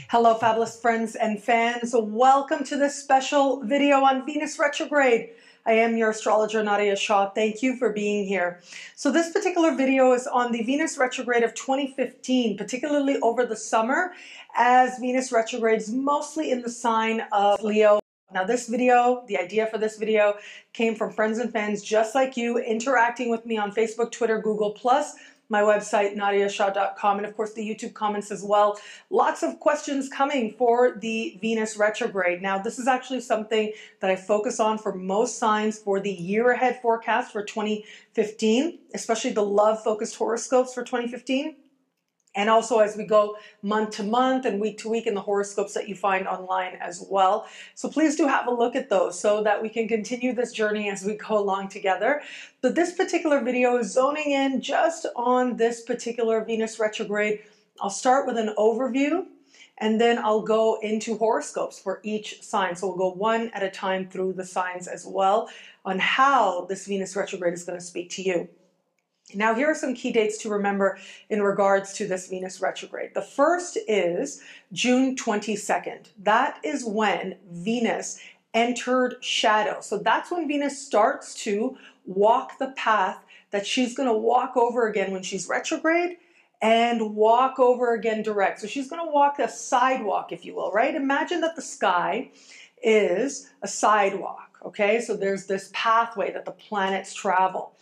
Hello, fabulous friends and fans. Welcome to this special video on Venus retrograde. I am your astrologer, Nadiya Shah. Thank you for being here. So this particular video is on the Venus retrograde of 2015, particularly over the summer, as Venus retrogrades mostly in the sign of Leo. Now this video, the idea for this video came from friends and fans just like you interacting with me on Facebook, Twitter, Google+, my website, nadiyashah.com, and of course the YouTube comments as well. Lots of questions coming for the Venus retrograde. Now, this is actually something that I focus on for most signs for the year ahead forecast for 2015, especially the love-focused horoscopes for 2015. And also as we go month to month and week to week in the horoscopes that you find online as well. So please do have a look at those so that we can continue this journey as we go along together. But this particular video is zoning in just on this particular Venus retrograde. I'll start with an overview and then I'll go into horoscopes for each sign. So we'll go one at a time through the signs as well on how this Venus retrograde is going to speak to you. Now, here are some key dates to remember in regards to this Venus retrograde. The first is June 22nd. That is when Venus entered shadow. So that's when Venus starts to walk the path that she's going to walk over again when she's retrograde and walk over again direct. So she's going to walk a sidewalk, if you will, right? Imagine that the sky is a sidewalk, okay? So there's this pathway that the planets travel.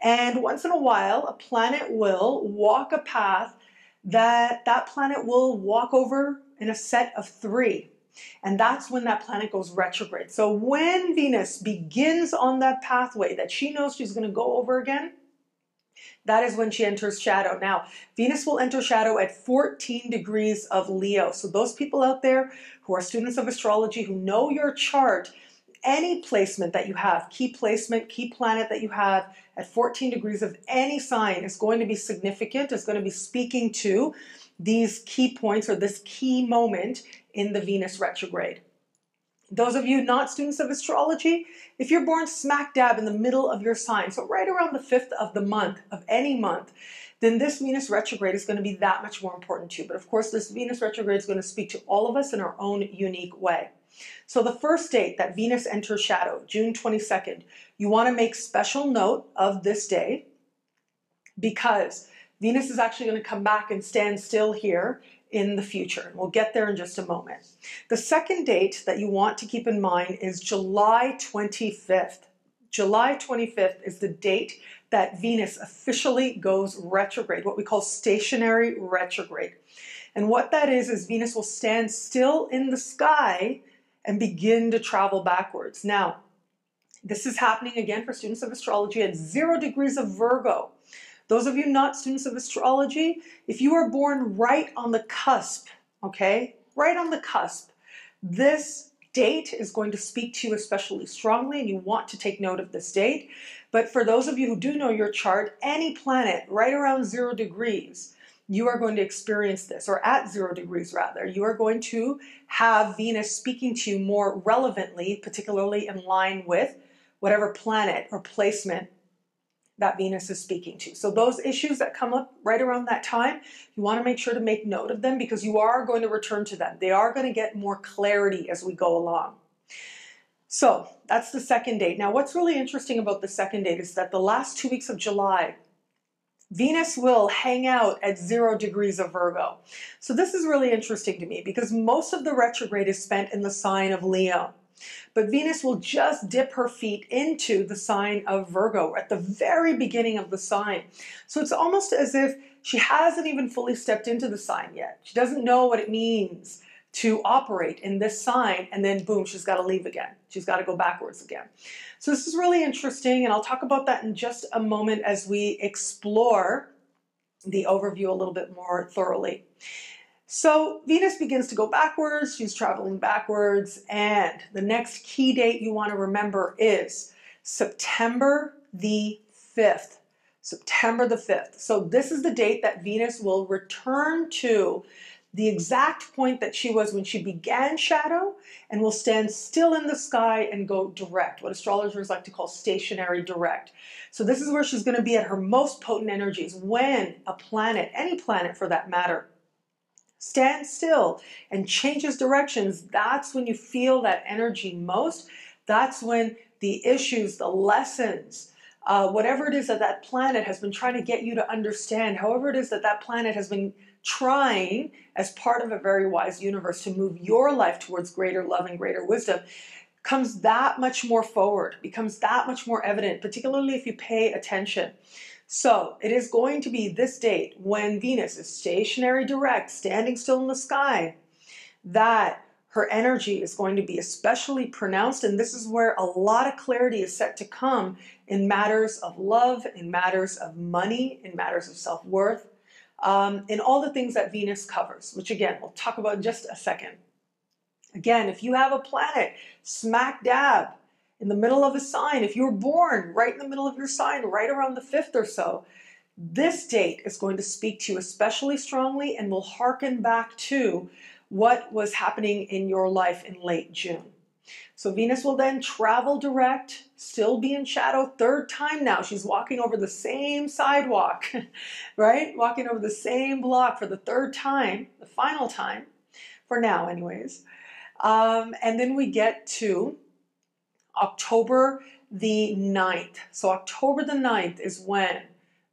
And once in a while, a planet will walk a path that planet will walk over in a set of 3. And that's when that planet goes retrograde. So when Venus begins on that pathway that she knows she's going to go over again, that is when she enters shadow. Now, Venus will enter shadow at 14 degrees of Leo. So those people out there who are students of astrology, who know your chart, any placement that you have, key placement, key planet that you have at 14 degrees of any sign is going to be significant, is going to be speaking to these key points or this key moment in the Venus retrograde. Those of you not students of astrology, if you're born smack dab in the middle of your sign, so right around the 5th of the month, of any month, then this Venus retrograde is going to be that much more important to you. But of course, this Venus retrograde is going to speak to all of us in our own unique way. So the first date that Venus enters shadow, June 22nd, you want to make special note of this day because Venus is actually going to come back and stand still here in the future. And we'll get there in just a moment. The second date that you want to keep in mind is July 25th. July 25th is the date that Venus officially goes retrograde, what we call stationary retrograde. And what that is Venus will stand still in the sky and begin to travel backwards. Now, this is happening again for students of astrology at 0 degrees of Virgo. Those of you not students of astrology, if you are born right on the cusp, okay, right on the cusp, this date is going to speak to you especially strongly and you want to take note of this date. But for those of you who do know your chart, any planet right around 0 degrees, you are going to experience this, or at 0 degrees rather, you are going to have Venus speaking to you more relevantly, particularly in line with whatever planet or placement that Venus is speaking to. So those issues that come up right around that time, you want to make sure to make note of them because you are going to return to them. They are going to get more clarity as we go along. So that's the second date. Now, what's really interesting about the second date is that the last 2 weeks of July, Venus will hang out at 0 degrees of Virgo. So this is really interesting to me because most of the retrograde is spent in the sign of Leo. But Venus will just dip her feet into the sign of Virgo at the very beginning of the sign. So it's almost as if she hasn't even fully stepped into the sign yet. She doesn't know what it means to operate in this sign, and then boom, she's got to leave again. She's got to go backwards again. So this is really interesting, and I'll talk about that in just a moment as we explore the overview a little bit more thoroughly. So Venus begins to go backwards, she's traveling backwards, and the next key date you want to remember is September the 5th. September the 5th. So this is the date that Venus will return to the exact point that she was when she began shadow and will stand still in the sky and go direct, what astrologers like to call stationary direct. So this is where she's going to be at her most potent energies when a planet, any planet for that matter, stands still and changes directions, that's when you feel that energy most. That's when the issues, the lessons, whatever it is that that planet has been trying to get you to understand, however it is that that planet has been trying as part of a very wise universe to move your life towards greater love and greater wisdom, comes that much more forward, becomes that much more evident, particularly if you pay attention. So it is going to be this date when Venus is stationary direct, standing still in the sky, that her energy is going to be especially pronounced. And this is where a lot of clarity is set to come in matters of love, in matters of money, in matters of self-worth, in all the things that Venus covers, which again, we'll talk about in just a second. Again, if you have a planet smack dab in the middle of a sign, if you were born right in the middle of your sign, right around the 5th or so, this date is going to speak to you especially strongly and will hearken back to what was happening in your life in late June. So Venus will then travel direct, still be in shadow, 3rd time now. She's walking over the same sidewalk, right? Walking over the same block for the 3rd time, the final time, for now anyways. And then we get to October the 9th. So October the 9th is when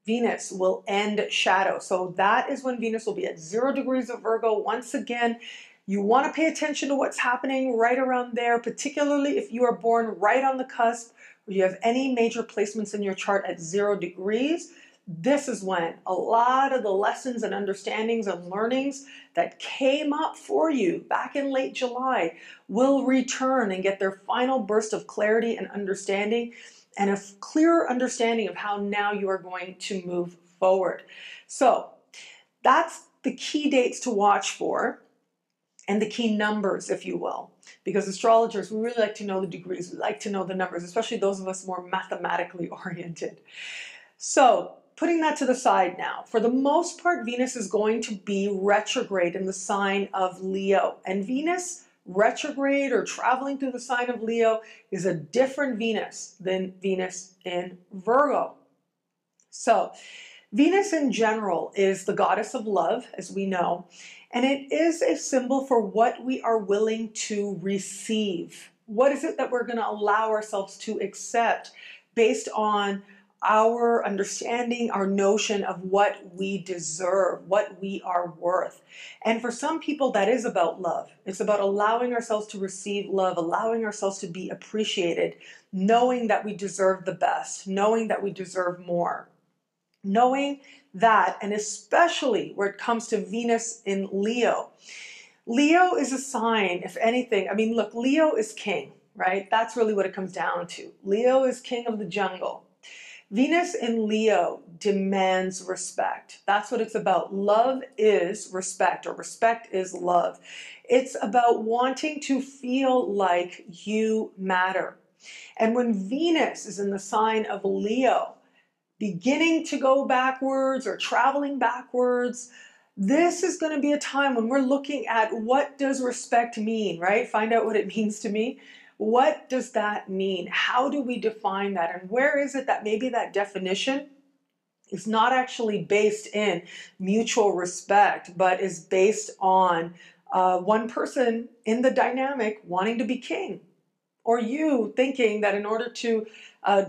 Venus will end shadow. So that is when Venus will be at 0 degrees of Virgo. Once again, you want to pay attention to what's happening right around there, particularly if you are born right on the cusp or you have any major placements in your chart at 0 degrees. This is when a lot of the lessons and understandings and learnings that came up for you back in late July will return and get their final burst of clarity and understanding, and a clearer understanding of how now you are going to move forward. So that's the key dates to watch for, and the key numbers, if you will, because astrologers, we really like to know the degrees, we like to know the numbers, especially those of us more mathematically oriented. So putting that to the side now, for the most part, Venus is going to be retrograde in the sign of Leo. And Venus retrograde or traveling through the sign of Leo is a different Venus than Venus in Virgo. So Venus in general is the goddess of love, as we know, and it is a symbol for what we are willing to receive. What is it that we're going to allow ourselves to accept based on our understanding, our notion of what we deserve, what we are worth. And for some people, that is about love. It's about allowing ourselves to receive love, allowing ourselves to be appreciated, knowing that we deserve the best, knowing that we deserve more. Knowing that, and especially where it comes to Venus in Leo. Leo is a sign, if anything, I mean, look, Leo is king, right? That's really what it comes down to. Leo is king of the jungle. Venus in Leo demands respect. That's what it's about. Love is respect, or respect is love. It's about wanting to feel like you matter. And when Venus is in the sign of Leo, beginning to go backwards or traveling backwards, this is going to be a time when we're looking at what does respect mean, right? Find out what it means to me. What does that mean? How do we define that? And where is it that maybe that definition is not actually based in mutual respect, but is based on one person in the dynamic wanting to be king, or you thinking that in order to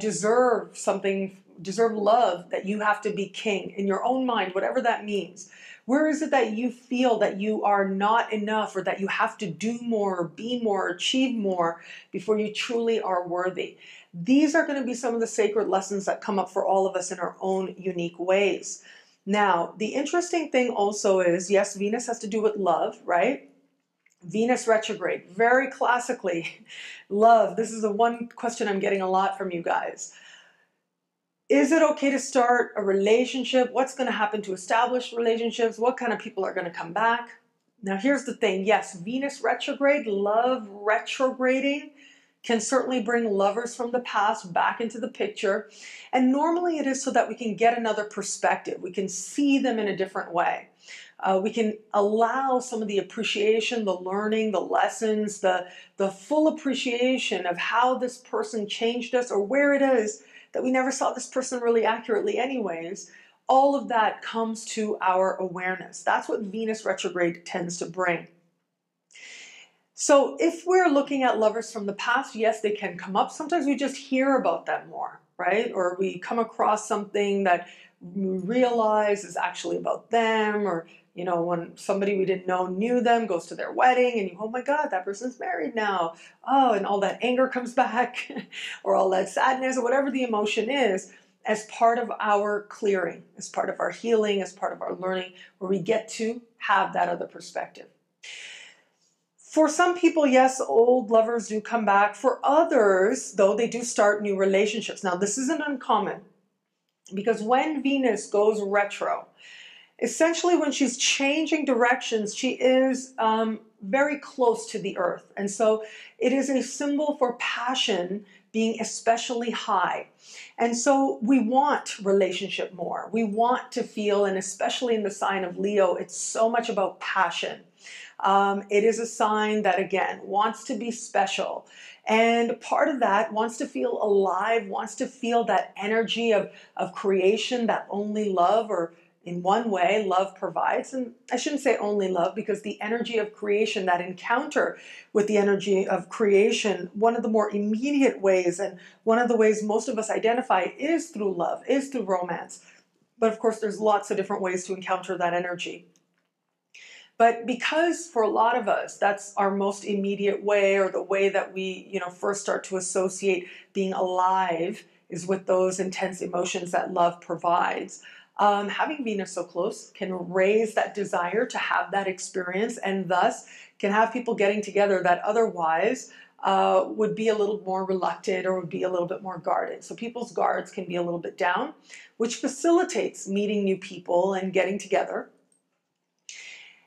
deserve something, deserve love, that you have to be king in your own mind, whatever that means. Where is it that you feel that you are not enough, or that you have to do more, or be more, or achieve more before you truly are worthy? These are going to be some of the sacred lessons that come up for all of us in our own unique ways. Now, the interesting thing also is, yes, Venus has to do with love, right? Venus retrograde, very classically, love. This is the one question I'm getting a lot from you guys. Is it okay to start a relationship? What's going to happen to established relationships? What kind of people are going to come back? Now, here's the thing. Yes, Venus retrograde, love retrograding, can certainly bring lovers from the past back into the picture. And normally it is so that we can get another perspective. We can see them in a different way. We can allow some of the appreciation, the learning, the lessons, the full appreciation of how this person changed us, or where it is that we never saw this person really accurately anyways. all of that comes to our awareness. That's what Venus retrograde tends to bring. So if we're looking at lovers from the past, yes, they can come up. Sometimes we just hear about them more, right? Or we come across something that we realize is actually about them, or you know, when somebody we didn't know knew them, goes to their wedding, and you, oh my God, that person's married now. Oh, and all that anger comes back, or all that sadness, or whatever the emotion is, as part of our clearing, as part of our healing, as part of our learning, where we get to have that other perspective. For some people, yes, old lovers do come back. For others, though, they do start new relationships. Now, this isn't uncommon, because when Venus goes retro, essentially when she's changing directions, she is very close to the earth. And so it is a symbol for passion being especially high. And so we want relationship more. We want to feel, and especially in the sign of Leo, it's so much about passion. It is a sign that, again, wants to be special. And part of that wants to feel alive, wants to feel that energy of creation that only love, or in one way, love provides. And I shouldn't say only love, because the energy of creation, that encounter with the energy of creation, one of the more immediate ways, and one of the ways most of us identify, is through love, is through romance. But of course, there's lots of different ways to encounter that energy. But because for a lot of us, that's our most immediate way, or the way that we, you know, first start to associate being alive is with those intense emotions that love provides. Having Venus so close can raise that desire to have that experience, and thus can have people getting together that otherwise would be a little more reluctant, or would be a little bit more guarded. So people's guards can be a little bit down, which facilitates meeting new people and getting together.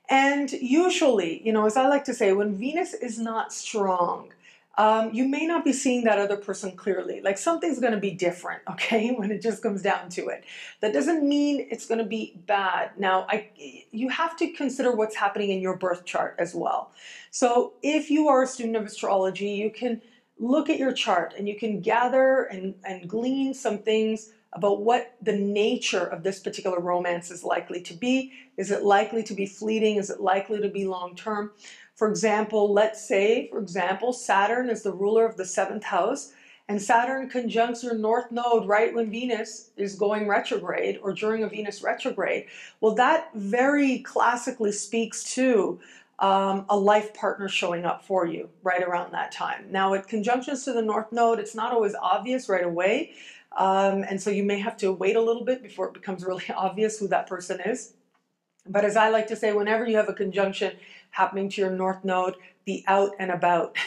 And usually, you know, as I like to say, when Venus is not strong, you may not be seeing that other person clearly. Like, something's going to be different, okay, when it just comes down to it. That doesn't mean it's going to be bad. Now, you have to consider what's happening in your birth chart as well. So if you are a student of astrology, you can look at your chart and you can gather and glean some things about what the nature of this particular romance is likely to be. Is it likely to be fleeting? Is it likely to be long-term? For example, let's say, Saturn is the ruler of the 7th house, and Saturn conjuncts your North Node right when Venus is going retrograde, or during a Venus retrograde. Well, that very classically speaks to a life partner showing up for you right around that time. Now, at conjunctions to the North Node, it's not always obvious right away. And so you may have to wait a little bit before it becomes really obvious who that person is. But as I like to say, whenever you have a conjunction happening to your North Node, be out and about.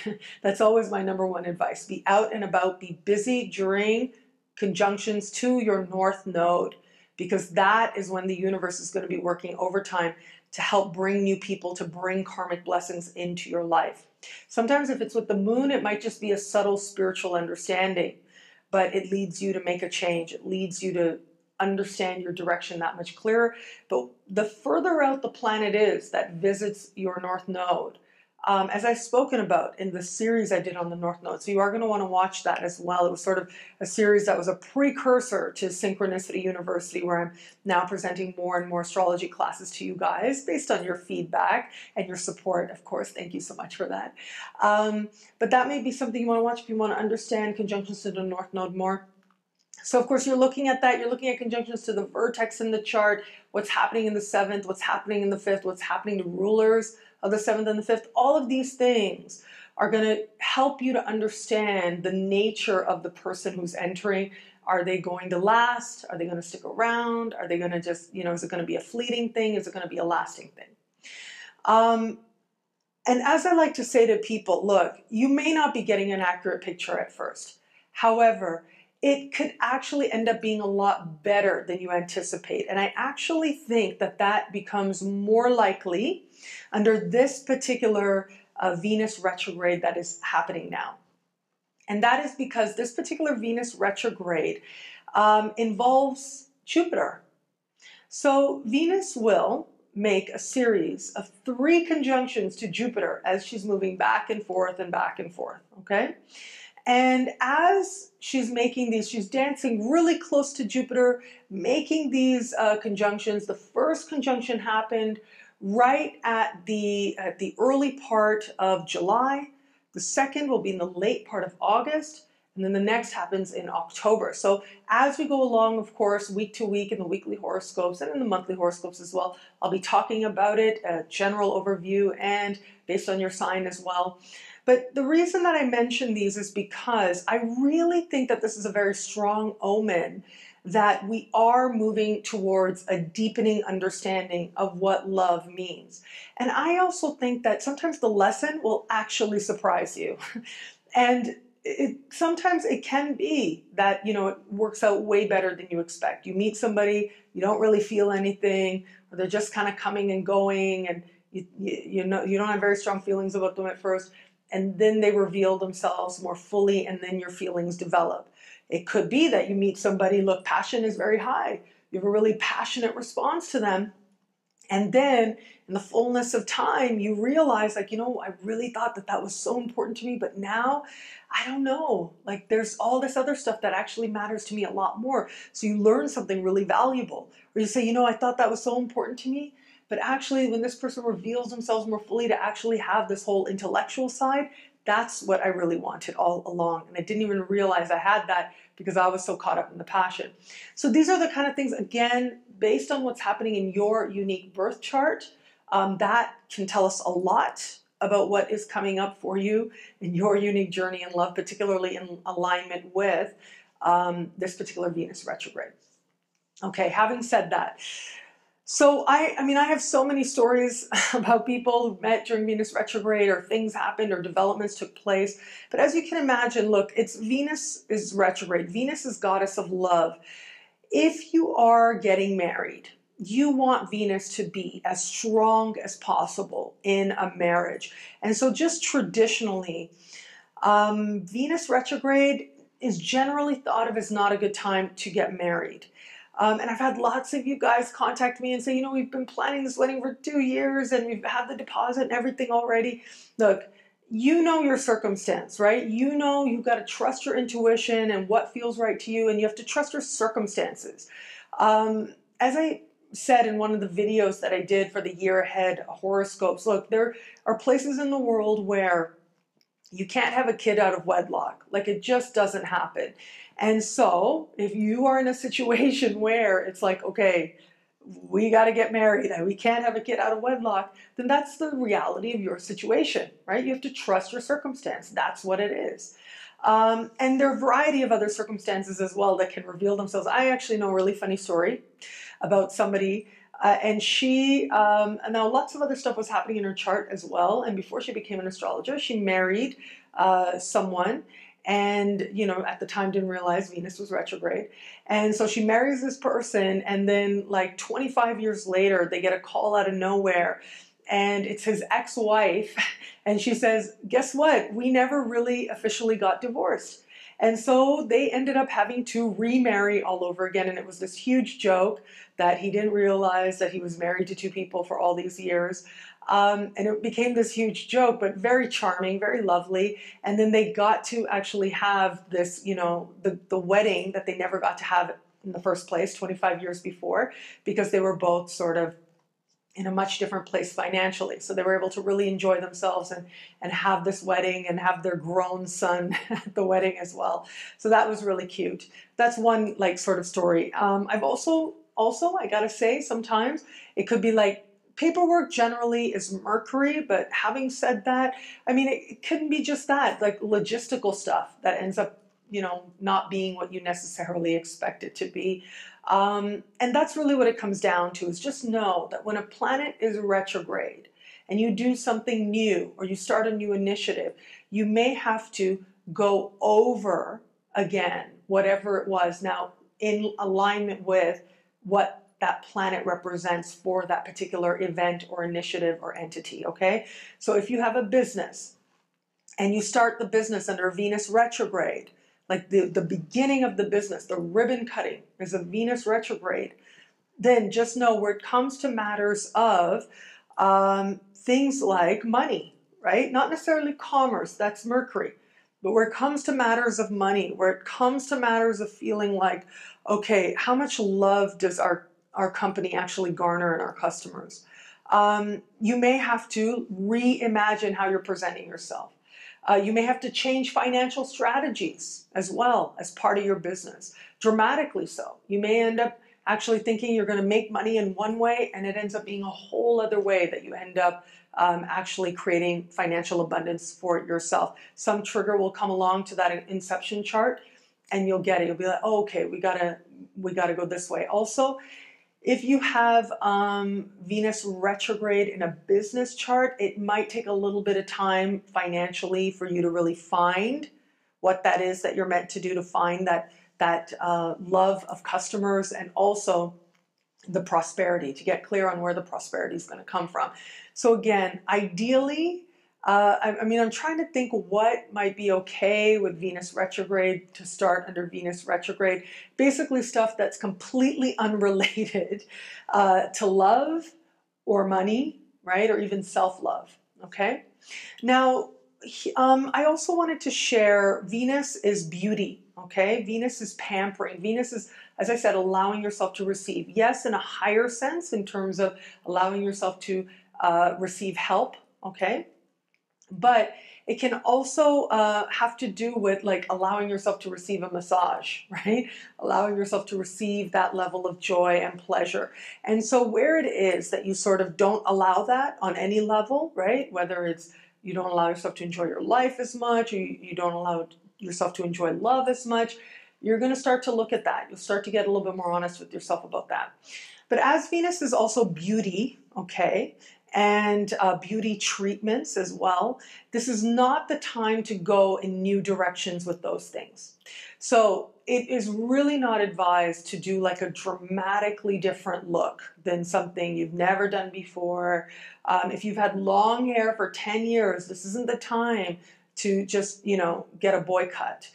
That's always my number one advice. Be out and about, be busy during conjunctions to your North Node, because that is when the universe is going to be working overtime to help bring new people, to bring karmic blessings into your life. Sometimes if it's with the moon, it might just be a subtle spiritual understanding, but it leads you to make a change. It leads you to understand your direction that much clearer. But the further out the planet is that visits your North Node, as I've spoken about in the series I did on the North Node, so you are going to want to watch that as well. It was sort of a series that was a precursor to Synchronicity University, where I'm now presenting more and more astrology classes to you guys based on your feedback and your support, of course. Thank you so much for that. But that may be something you want to watch if you want to understand conjunctions to the North Node more. So of course you're looking at that, you're looking at conjunctions to the vertex in the chart, what's happening in the 7th, what's happening in the 5th, what's happening to rulers of the 7th and the 5th. All of these things are going to help you to understand the nature of the person who's entering. Are they going to last? Are they going to stick around? Are they going to just, you know, is it going to be a fleeting thing? Is it going to be a lasting thing? And as I like to say to people, look, you may not be getting an accurate picture at first. However, it could actually end up being a lot better than you anticipate. And I actually think that that becomes more likely under this particular Venus retrograde that is happening now. And that is because this particular Venus retrograde involves Jupiter. So Venus will make a series of 3 conjunctions to Jupiter as she's moving back and forth and back and forth, okay? And as she's making these, she's dancing really close to Jupiter, making these conjunctions. The first conjunction happened right at the early part of July. The second will be in the late part of August, and then the next happens in October. So as we go along, of course, week to week in the weekly horoscopes and in the monthly horoscopes as well, I'll be talking about it, a general overview, and based on your sign as well. But the reason that I mention these is because I really think that this is a very strong omen that we are moving towards a deepening understanding of what love means. And I also think that sometimes the lesson will actually surprise you. And sometimes it can be that, you know, it works out way better than you expect. You meet somebody, you don't really feel anything, or they're just kind of coming and going, and you know, you don't have very strong feelings about them at first, and then they reveal themselves more fully, and then your feelings develop. It could be that you meet somebody, look, passion is very high. You have a really passionate response to them. And then in the fullness of time, you realize, like, you know, I really thought that that was so important to me, but now I don't know. Like, there's all this other stuff that actually matters to me a lot more. So you learn something really valuable. Or you say, you know, I thought that was so important to me, but actually when this person reveals themselves more fully to actually have this whole intellectual side, that's what I really wanted all along. And I didn't even realize I had that because I was so caught up in the passion. So these are the kind of things, again, based on what's happening in your unique birth chart, that can tell us a lot about what is coming up for you in your unique journey in love, particularly in alignment with this particular Venus retrograde. Okay, having said that, so I mean, I have so many stories about people who met during Venus retrograde, or things happened, or developments took place. But as you can imagine, look, it's Venus is retrograde. Venus is goddess of love. If you are getting married, you want Venus to be as strong as possible in a marriage. And so just traditionally, Venus retrograde is generally thought of as not a good time to get married. And I've had lots of you guys contact me and say, you know, we've been planning this wedding for 2 years and we've had the deposit and everything already. Look, you know your circumstance, right? You know you've got to trust your intuition and what feels right to you, and you have to trust your circumstances. As I said in one of the videos that I did for the year ahead horoscopes, look, there are places in the world where you can't have a kid out of wedlock. Like, it just doesn't happen. And so if you are in a situation where it's like, okay, we got to get married and we can't have a kid out of wedlock, then that's the reality of your situation, right? You have to trust your circumstance. That's what it is. And there are a variety of other circumstances as well that can reveal themselves. I actually know a really funny story about somebody, and she, and now lots of other stuff was happening in her chart as well. And before she became an astrologer, she married someone, and, you know, at the time didn't realize Venus was retrograde. And so she marries this person, and then like 25 years later, they get a call out of nowhere, and it's his ex-wife. And she says, guess what? We never really officially got divorced. And so they ended up having to remarry all over again. And it was this huge joke that he didn't realize that he was married to 2 people for all these years. And it became this huge joke, but very charming, very lovely. And then they got to actually have this, you know, the wedding that they never got to have in the first place 25 years before, because they were both sort of in a much different place financially. So they were able to really enjoy themselves and have this wedding and have their grown son at the wedding as well. So that was really cute. That's one like sort of story. I've also, I gotta say, sometimes it could be like, paperwork generally is Mercury, but having said that, I mean, it couldn't be just that, like logistical stuff that ends up, you know, not being what you necessarily expect it to be. And that's really what it comes down to, is just know that when a planet is retrograde and you do something new or you start a new initiative, you may have to go over again whatever it was, now in alignment with what that planet represents for that particular event or initiative or entity, okay? So if you have a business and you start the business under Venus retrograde, like the beginning of the business, the ribbon cutting is a Venus retrograde, then just know where it comes to matters of things like money, right? Not necessarily commerce, that's Mercury, But where it comes to matters of money, where it comes to matters of feeling like, okay, how much love does our company actually garner in our customers? You may have to reimagine how you're presenting yourself. You may have to change financial strategies as well as part of your business, dramatically so. You may end up actually thinking you're going to make money in one way, and it ends up being a whole other way that you end up actually creating financial abundance for yourself. Some trigger will come along to that inception chart, and you'll get it. You'll be like, oh, okay, we gotta go this way. Also, if you have Venus retrograde in a business chart, it might take a little bit of time financially for you to really find what that is that you're meant to do, to find that love of customers, and also the prosperity, to get clear on where the prosperity is going to come from. So again, ideally, I mean, I'm trying to think what might be okay with Venus retrograde to start under Venus retrograde. Basically stuff that's completely unrelated to love or money, right? Or even self-love, okay? Now, I also wanted to share Venus is beauty, okay? Venus is pampering. Venus is, as I said, allowing yourself to receive. Yes, in a higher sense, in terms of allowing yourself to receive help, okay? But it can also have to do with like allowing yourself to receive a massage, right? Allowing yourself to receive that level of joy and pleasure. And so where it is that you sort of don't allow that on any level, right? Whether it's you don't allow yourself to enjoy your life as much, or you don't allow yourself to enjoy love as much, you're going to start to look at that. You'll start to get a little bit more honest with yourself about that. But as Venus is also beauty, okay, and beauty treatments as well, this is not the time to go in new directions with those things. So it is really not advised to do like a dramatically different look than something you've never done before. If you've had long hair for 10 years, this isn't the time to just, you know, get a boy cut.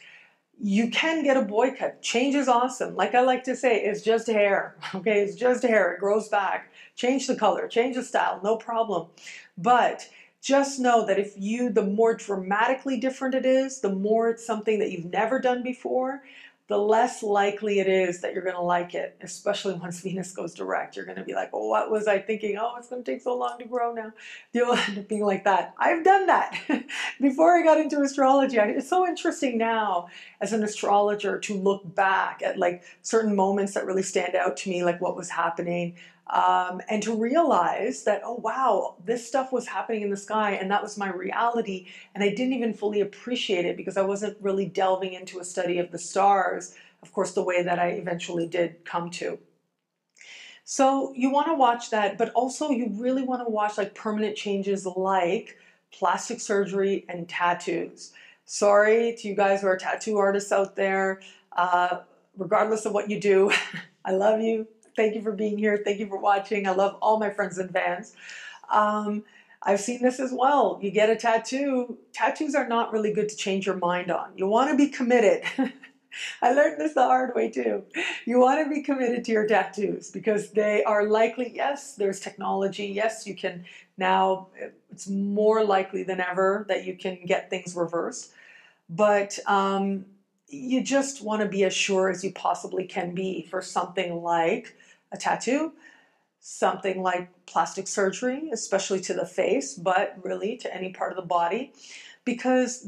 You can get a boy cut. Change is awesome. Like I like to say, it's just hair. Okay, it's just hair. It grows back. Change the color, change the style, no problem. But just know that if the more dramatically different it is, the more it's something that you've never done before, the less likely it is that you're going to like it, especially once Venus goes direct. You're going to be like, well, what was I thinking? Oh, it's going to take so long to grow now. You'll end up being like that. I've done that before I got into astrology. It's so interesting now as an astrologer to look back at like certain moments that really stand out to me, like what was happening. And to realize that, oh, wow, this stuff was happening in the sky and that was my reality. And I didn't even fully appreciate it because I wasn't really delving into a study of the stars, of course, the way that I eventually did come to. So you want to watch that, but also you really want to watch like permanent changes like plastic surgery and tattoos. Sorry to you guys who are tattoo artists out there, regardless of what you do, I love you. Thank you for being here. Thank you for watching. I love all my friends and fans. I've seen this as well. You get a tattoo. Tattoos are not really good to change your mind on. You want to be committed. I learned this the hard way too. You want to be committed to your tattoos because they are likely, yes, there's technology. Yes, you can now, it's more likely than ever that you can get things reversed. But you just want to be as sure as you possibly can be for something like a tattoo, something like plastic surgery, especially to the face, but really to any part of the body. Because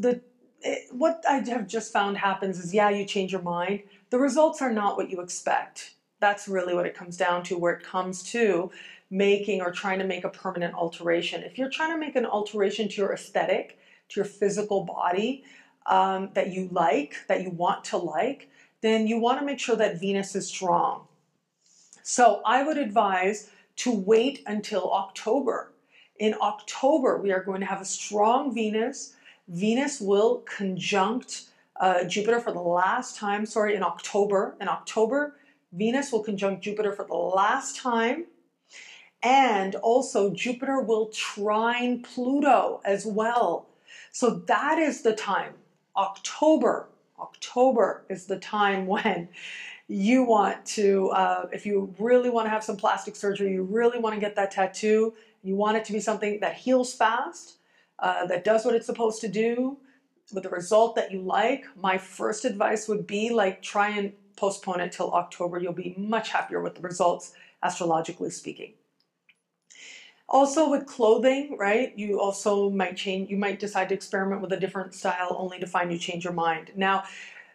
what I have just found happens is, yeah, you change your mind. The results are not what you expect. That's really what it comes down to, where it comes to making or trying to make a permanent alteration. If you're trying to make an alteration to your aesthetic, to your physical body, that you like, that you want to like, then you want to make sure that Venus is strong. So I would advise to wait until October. In October, we are going to have a strong Venus. Venus will conjunct Jupiter for the last time. Sorry, in October. In October, Venus will conjunct Jupiter for the last time. And also Jupiter will trine Pluto as well. So that is the time. October is the time when you want to, if you really want to have some plastic surgery, you really want to get that tattoo, you want it to be something that heals fast, that does what it's supposed to do, with a result that you like, my first advice would be like try and postpone it till October. You'll be much happier with the results, astrologically speaking. Also with clothing, right? You also might change, you might decide to experiment with a different style only to find you change your mind. Now,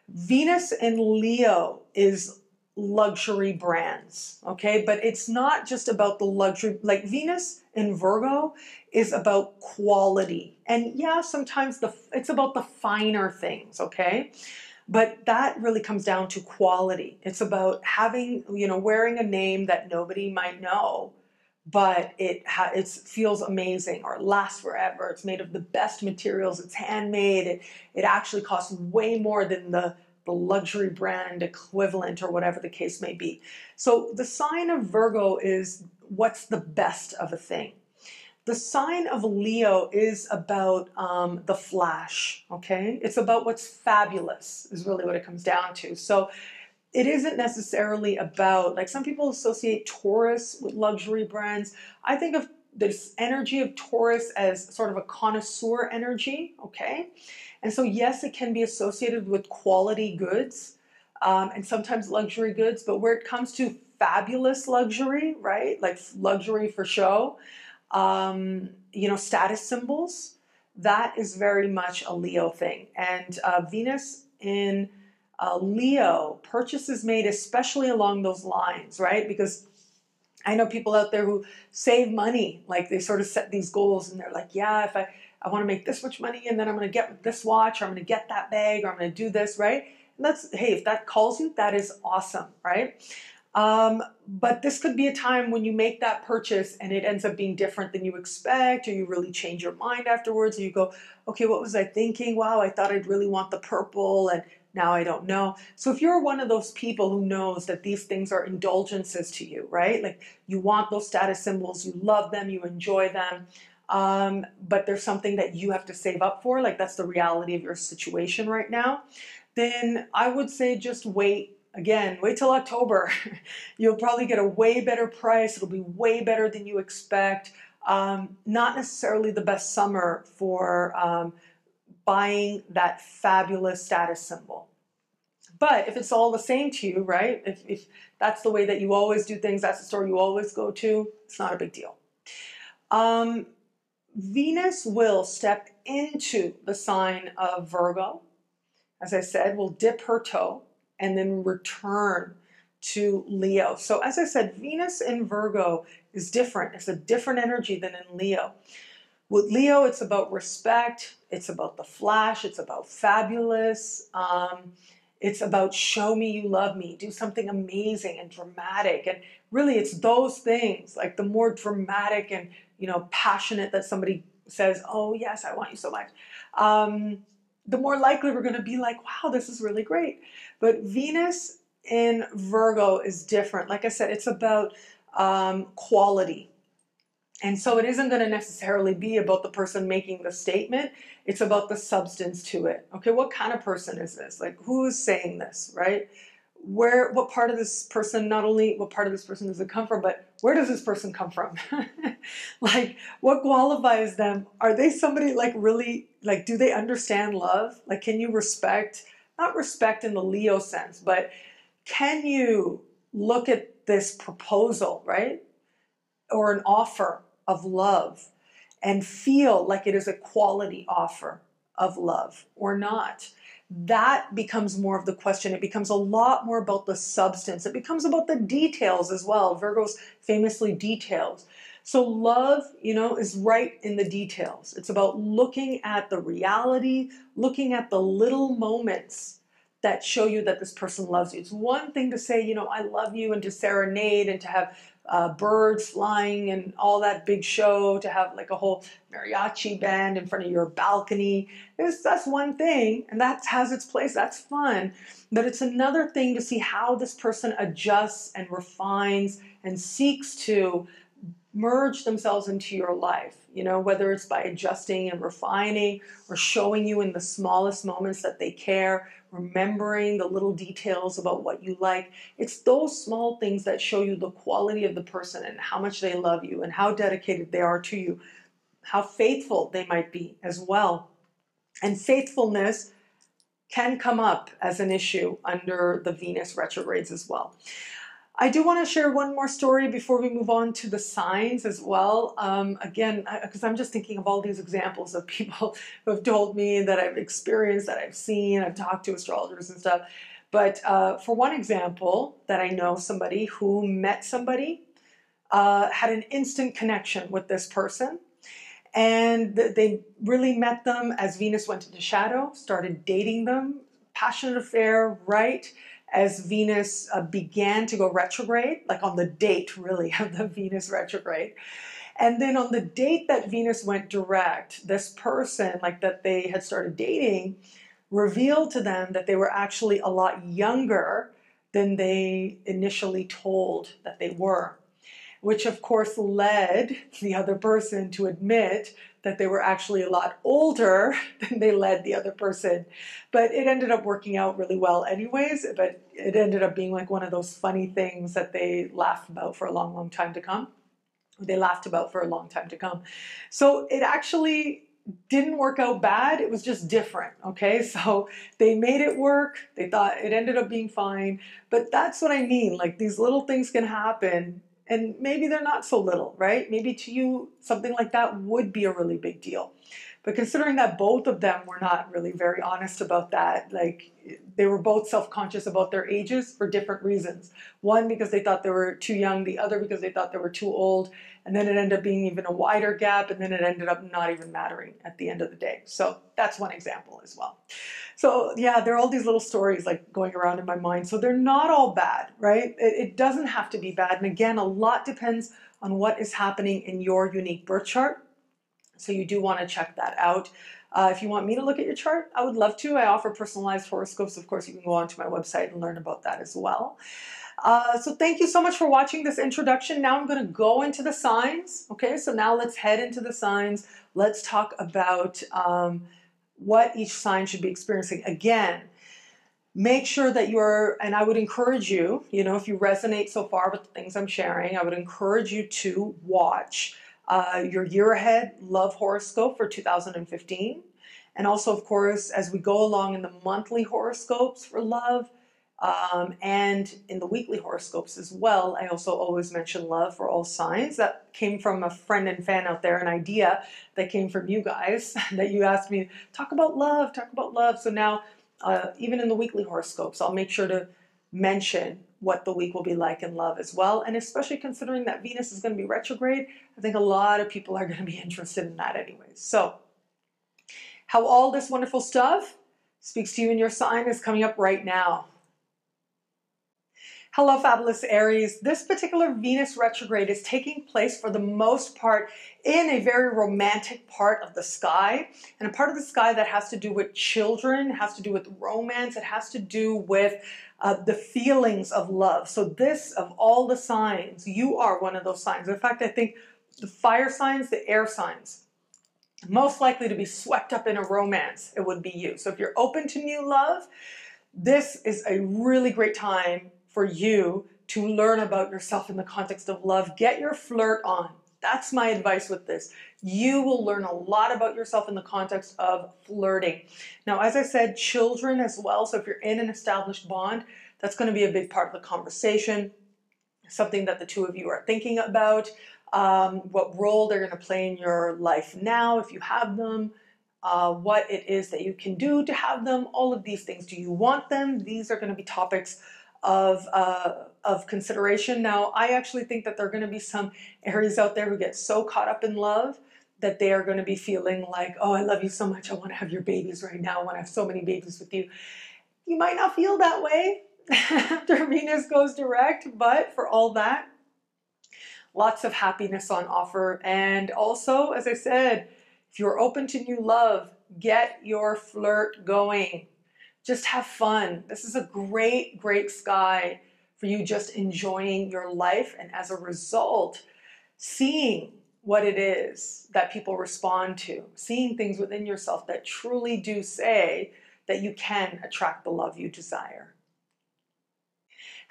Venus in Leo is luxury brands, okay? But it's not just about the luxury, like Venus in Virgo is about quality. And yeah, sometimes it's about the finer things, okay? But that really comes down to quality. It's about having, wearing a name that nobody might know, but it feels amazing or lasts forever. It's made of the best materials. It's handmade. It actually costs way more than the luxury brand equivalent or whatever the case may be. So the sign of Virgo is what's the best of a thing. The sign of Leo is about the flash, okay? It's about what's fabulous is really what it comes down to. So it isn't necessarily about, like some people associate Taurus with luxury brands. I think of this energy of Taurus as sort of a connoisseur energy, okay? And so yes, it can be associated with quality goods and sometimes luxury goods, but where it comes to fabulous luxury, right? Like luxury for show, status symbols, that is very much a Leo thing. And Venus in Leo, purchases made especially along those lines, right? Because I know people out there who save money, like they sort of set these goals and they're like, yeah, if I want to make this much money and then I'm going to get this watch or I'm going to get that bag or I'm going to do this, right? And that's, hey, if that calls you, that is awesome, right? But this could be a time when you make that purchase and it ends up being different than you expect, or you really change your mind afterwards, and you go, okay, what was I thinking? Wow, I thought I'd really want the purple, and now I don't know. So if you're one of those people who knows that these things are indulgences to you, right? Like you want those status symbols, you love them, you enjoy them, but there's something that you have to save up for, like that's the reality of your situation right now, then I would say just wait. Again, wait till October. You'll probably get a way better price. It'll be way better than you expect. Not necessarily the best summer for buying that fabulous status symbol. But if it's all the same to you, right? If that's the way that you always do things, that's the store you always go to, it's not a big deal. Venus will step into the sign of Virgo. As I said, will dip her toe and then return to Leo. So as I said, Venus in Virgo is different. It's a different energy than in Leo. With Leo, it's about respect. It's about the flash. It's about fabulous. It's about show me you love me. Do something amazing and dramatic. And really, it's those things. Like the more dramatic and passionate that somebody says, oh yes, I want you so much, the more likely we're going to be like, wow, this is really great. But Venus in Virgo is different. Like I said, it's about quality. And so it isn't going to necessarily be about the person making the statement. It's about the substance to it. Okay, what kind of person is this? Like, who is saying this, right? What part of this person, not only what part of this person does it come from, but where does this person come from? Like, what qualifies them? Are they somebody like really, like, do they understand love? Like, can you respect, not respect in the Leo sense, but can you look at this proposal, right? Or an offer of love and feel like it is a quality offer of love or not? That becomes more of the question. It becomes a lot more about the substance. It becomes about the details as well. Virgo's famously details. So love, is right in the details. It's about looking at the reality, looking at the little moments that show you that this person loves you. It's one thing to say, I love you, and to serenade and to have birds flying and all that big show, to have like a whole mariachi band in front of your balcony. That's one thing, and that has its place. That's fun. But it's another thing to see how this person adjusts and refines and seeks to merge themselves into your life, whether it's by adjusting and refining or showing you in the smallest moments that they care, remembering the little details about what you like. It's those small things that show you the quality of the person and how much they love you and how dedicated they are to you, how faithful they might be as well. And faithfulness can come up as an issue under the Venus retrogrades as well. I do want to share one more story before we move on to the signs as well. Again, because I'm just thinking of all these examples of people who have told me that I've experienced, that I've seen, I've talked to astrologers and stuff. But for one example, that I know somebody who met somebody, had an instant connection with this person. And they really met them as Venus went into shadow, started dating them, passionate affair, right? As Venus began to go retrograde, like on the date really of the Venus retrograde. And then on the date that Venus went direct, this person, like that they had started dating, revealed to them that they were actually a lot younger than they initially told that they were, which of course led the other person to admit that they were actually a lot older than they led the other person. But it ended up working out really well anyways, but it ended up being like one of those funny things that they laughed about for a long, long time to come. They laughed about for a long time to come. So it actually didn't work out bad. It was just different. Okay. So they made it work. They thought it ended up being fine. But that's what I mean. Like these little things can happen. And maybe they're not so little, right? Maybe to you, something like that would be a really big deal. But considering that both of them were not really very honest about that, like they were both self-conscious about their ages for different reasons. One, because they thought they were too young, the other because they thought they were too old. And then it ended up being even a wider gap, and then it ended up not even mattering at the end of the day. So that's one example as well. So yeah, there are all these little stories like going around in my mind. So they're not all bad, right? It doesn't have to be bad. And again, a lot depends on what is happening in your unique birth chart. So you do want to check that out. If you want me to look at your chart, I would love to. I offer personalized horoscopes. Of course, you can go onto my website and learn about that as well. So thank you so much for watching this introduction. Now I'm going to go into the signs. Okay, so now let's head into the signs. Let's talk about what each sign should be experiencing. Again, make sure that and I would encourage you, if you resonate so far with the things I'm sharing, I would encourage you to watch your year ahead love horoscope for 2015. And also, of course, as we go along in the monthly horoscopes for love, and in the weekly horoscopes as well, I also always mention love for all signs. That came from a friend and fan out there, an idea that came from you guys, that you asked me, talk about love, talk about love. So now, even in the weekly horoscopes, I'll make sure to mention what the week will be like in love as well. And especially considering that Venus is going to be retrograde, I think a lot of people are going to be interested in that anyways. So how all this wonderful stuff speaks to you in your sign is coming up right now. Hello, fabulous Aries. This particular Venus retrograde is taking place for the most part in a very romantic part of the sky, and a part of the sky that has to do with children, has to do with romance, it has to do with the feelings of love. So this, of all the signs, you are one of those signs. In fact, I think the fire signs, the air signs, most likely to be swept up in a romance, it would be you. So if you're open to new love, this is a really great time for you to learn about yourself in the context of love. Get your flirt on. That's my advice with this. You will learn a lot about yourself in the context of flirting. Now, as I said, children as well. So if you're in an established bond, that's going to be a big part of the conversation. Something that the two of you are thinking about. What role they're going to play in your life now, if you have them. What it is that you can do to have them. All of these things. Do you want them? These are going to be topics of consideration. Now, I actually think that there are going to be some Aries out there who get so caught up in love that they are going to be feeling like, oh, I love you so much. I want to have your babies right now. I want to have so many babies with you. You might not feel that way after Venus goes direct, but for all that, lots of happiness on offer. And also, as I said, if you're open to new love, get your flirt going. Just have fun. This is a great, great sky for you just enjoying your life, and as a result, seeing what it is that people respond to, seeing things within yourself that truly do say that you can attract the love you desire.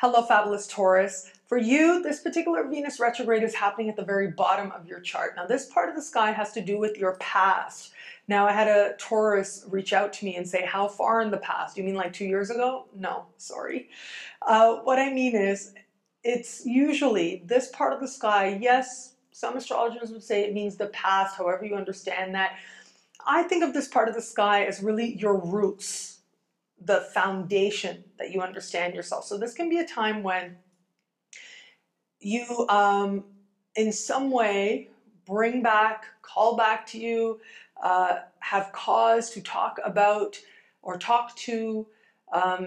Hello, fabulous Taurus. For you, this particular Venus retrograde is happening at the very bottom of your chart. Now, this part of the sky has to do with your past. Now, I had a Taurus reach out to me and say, how far in the past? You mean like 2 years ago? No, sorry. What I mean is, it's usually this part of the sky. Yes, some astrologers would say it means the past, however you understand that. I think of this part of the sky as really your roots, the foundation that you understand yourself. So this can be a time when you, in some way, bring back, call back to you, have cause to talk about or talk to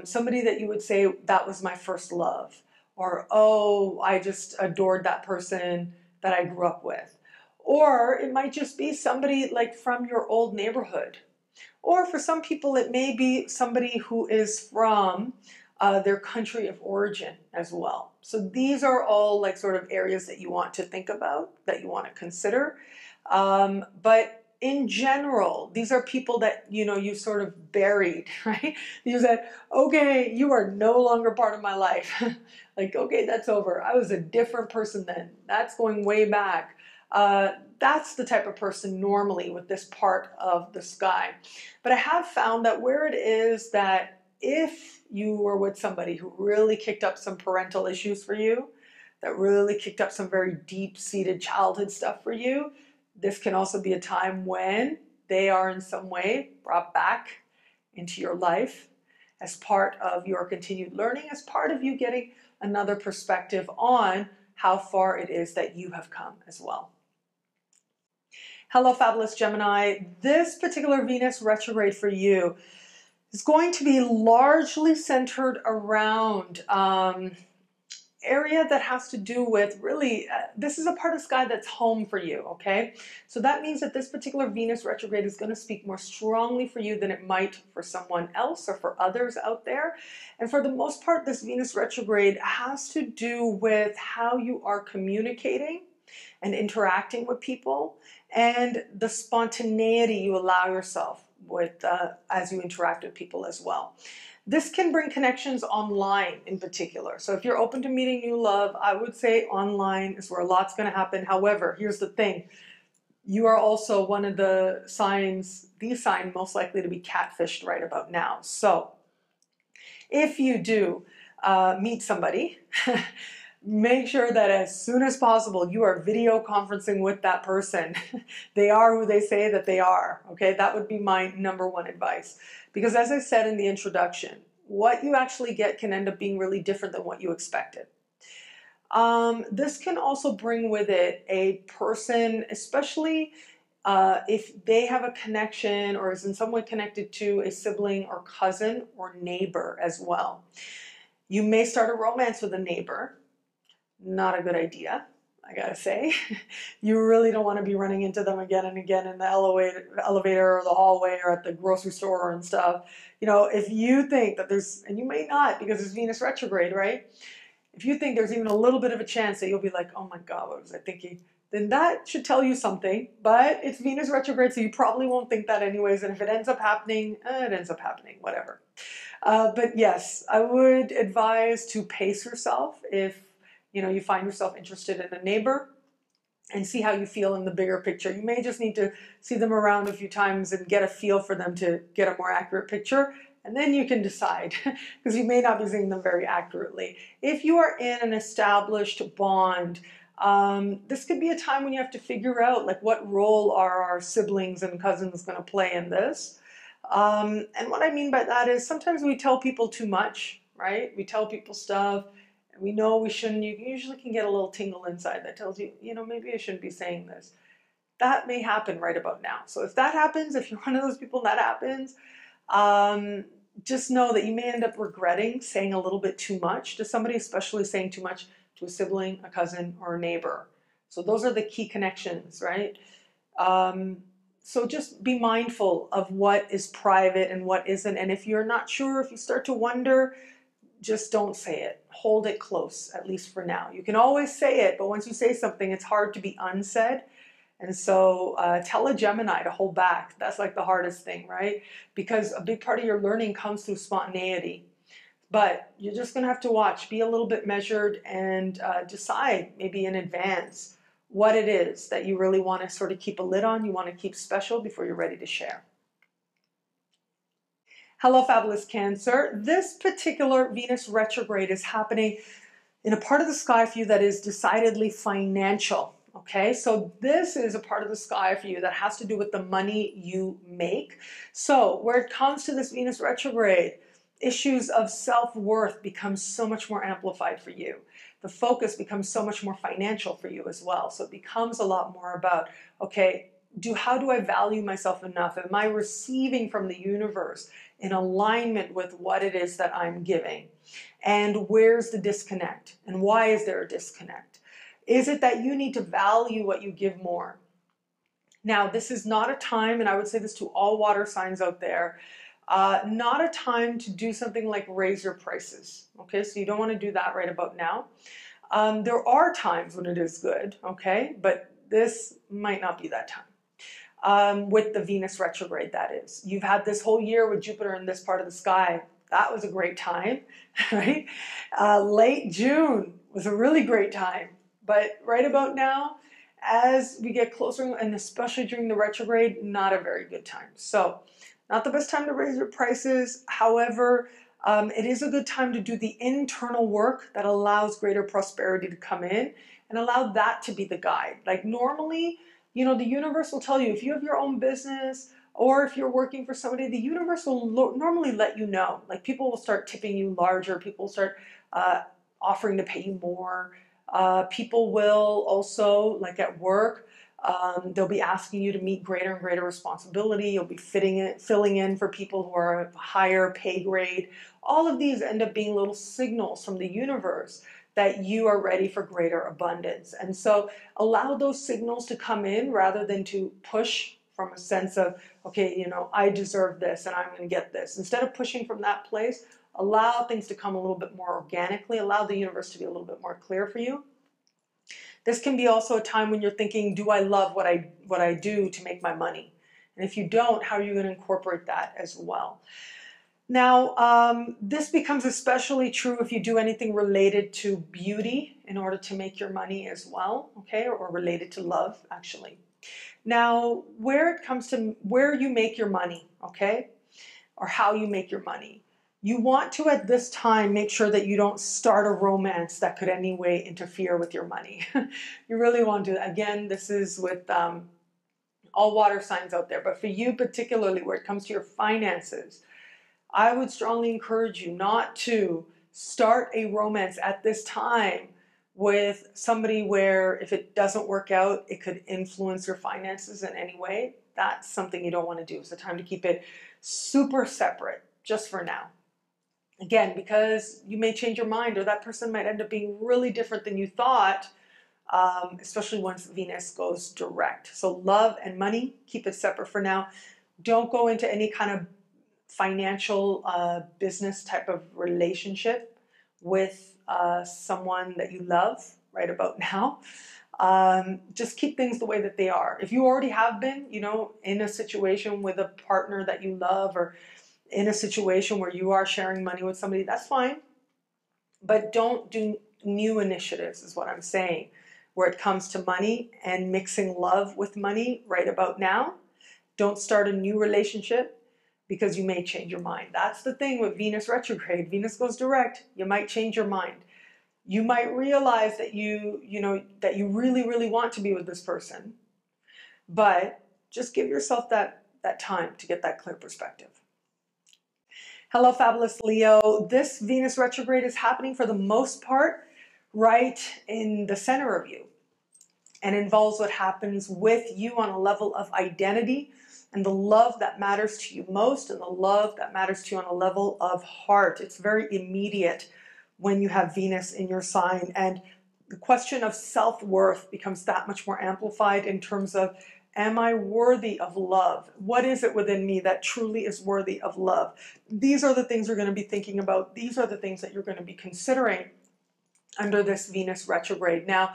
somebody that you would say, that was my first love. Or, oh, I just adored that person that I grew up with. Or it might just be somebody like from your old neighborhood. Or for some people, it may be somebody who is from their country of origin as well. So these are all like sort of areas that you want to think about, that you want to consider. But in general, these are people that, you know, you sort of buried, right? You said, okay, you are no longer part of my life. Like, okay, that's over. I was a different person then. That's going way back. That's the type of person normally with this part of the sky. But I have found that where it is that if you were with somebody who really kicked up some parental issues for you, that really kicked up some very deep-seated childhood stuff for you, this can also be a time when they are in some way brought back into your life as part of your continued learning, as part of you getting another perspective on how far it is that you have come as well. Hello, fabulous Gemini. This particular Venus retrograde for you is going to be largely centered around area that has to do with really, this is a part of the sky that's home for you, okay? So that means that this particular Venus retrograde is going to speak more strongly for you than it might for someone else or for others out there. And for the most part, this Venus retrograde has to do with how you are communicating and interacting with people and the spontaneity you allow yourself with as you interact with people as well. This can bring connections online in particular. So if you're open to meeting new love, I would say online is where a lot's going to happen. However, here's the thing. You are also one of the signs, the sign most likely to be catfished right about now. So if you do meet somebody, make sure that as soon as possible you are video conferencing with that person. They are who they say that they are. Okay, that would be my #1 advice. Because as I said in the introduction, what you actually get can end up being really different than what you expected. This can also bring with it a person, especially if they have a connection or is in some way connected to a sibling or cousin or neighbor as well. You may start a romance with a neighbor. Not a good idea, I gotta say. You really don't want to be running into them again and again in the elevator or the hallway or at the grocery store and stuff. You know, if you think that there's, and you may not because it's Venus retrograde, right? If you think there's even a little bit of a chance that you'll be like, oh my God, what was I thinking? Then that should tell you something, but it's Venus retrograde, so you probably won't think that anyways. And if it ends up happening, it ends up happening, whatever. But yes, I would advise to pace yourself if you know, you find yourself interested in a neighbor and see how you feel in the bigger picture. You may just need to see them around a few times and get a feel for them to get a more accurate picture. And then you can decide because you may not be seeing them very accurately. If you are in an established bond, this could be a time when you have to figure out like what role are our siblings and cousins going to play in this. And what I mean by that is sometimes we tell people too much, right? We tell people stuff. We know we shouldn't. You usually can get a little tingle inside that tells you, you know, maybe I shouldn't be saying this. That may happen right about now. So if that happens, if you're one of those people and that happens, just know that you may end up regretting saying a little bit too much to somebody, especially saying too much to a sibling, a cousin, or a neighbor. So those are the key connections, right? So just be mindful of what is private and what isn't. And if you're not sure, if you start to wonder, just don't say it. Hold it close, at least for now. You can always say it, but once you say something, it's hard to be unsaid. And so tell a Gemini to hold back. That's like the hardest thing, right? Because a big part of your learning comes through spontaneity. But you're just going to have to watch, be a little bit measured, and decide maybe in advance what it is that you really want to sort of keep a lid on, you want to keep special before you're ready to share. Hello, fabulous Cancer. This particular Venus retrograde is happening in a part of the sky for you that is decidedly financial. Okay, so this is a part of the sky for you that has to do with the money you make. So where it comes to this Venus retrograde, issues of self-worth become so much more amplified for you. The focus becomes so much more financial for you as well. So it becomes a lot more about, okay, how do I value myself enough? Am I receiving from the universe in alignment with what it is that I'm giving? And where's the disconnect? And why is there a disconnect? Is it that you need to value what you give more? Now, this is not a time, and I would say this to all water signs out there, not a time to do something like raise your prices. Okay, so you don't want to do that right about now. There are times when it is good, okay, but this might not be that time. With the Venus retrograde, that is. You've had this whole year with Jupiter in this part of the sky. That was a great time, right? Late June was a really great time. But right about now, as we get closer, and especially during the retrograde, not a very good time. So not the best time to raise your prices. However, it is a good time to do the internal work that allows greater prosperity to come in and allow that to be the guide. Like normally, you know, the universe will tell you if you have your own business or if you're working for somebody, the universe will normally let you know. Like people will start tipping you larger. People will start offering to pay you more. People will also, like at work, they'll be asking you to meet greater and greater responsibility. You'll be filling in for people who are of higher pay grade. All of these end up being little signals from the universe that you are ready for greater abundance. And so allow those signals to come in rather than to push from a sense of, okay, you know, I deserve this and I'm going to get this. Instead of pushing from that place, allow things to come a little bit more organically. Allow the universe to be a little bit more clear for you. This can be also a time when you're thinking, do I love what I do to make my money? And if you don't, how are you going to incorporate that as well? Now, this becomes especially true if you do anything related to beauty in order to make your money as well, okay, or related to love, actually. Now, where it comes to where you make your money, okay, or how you make your money, you want to, at this time, make sure that you don't start a romance that could any way interfere with your money. You really want to, again, this is with all water signs out there, but for you particularly, where it comes to your finances, I would strongly encourage you not to start a romance at this time with somebody where if it doesn't work out, it could influence your finances in any way. That's something you don't want to do. It's a time to keep it super separate just for now. Again, because you may change your mind or that person might end up being really different than you thought, especially once Venus goes direct. So love and money, keep it separate for now. Don't go into any kind of financial business type of relationship with someone that you love right about now. Just keep things the way that they are. If you already have been, you know, in a situation with a partner that you love or in a situation where you are sharing money with somebody, that's fine. But don't do new initiatives is what I'm saying, where it comes to money and mixing love with money right about now. Don't start a new relationship because you may change your mind. That's the thing with Venus retrograde. Venus goes direct. You might change your mind. You might realize that you really, really want to be with this person, but just give yourself that time to get that clear perspective. Hello, fabulous Leo. This Venus retrograde is happening for the most part right in the center of you and involves what happens with you on a level of identity and the love that matters to you most and the love that matters to you on a level of heart. It's very immediate when you have Venus in your sign, and the question of self-worth becomes that much more amplified in terms of, am I worthy of love? What is it within me that truly is worthy of love? These are the things you're going to be thinking about. These are the things that you're going to be considering under this Venus retrograde. Now,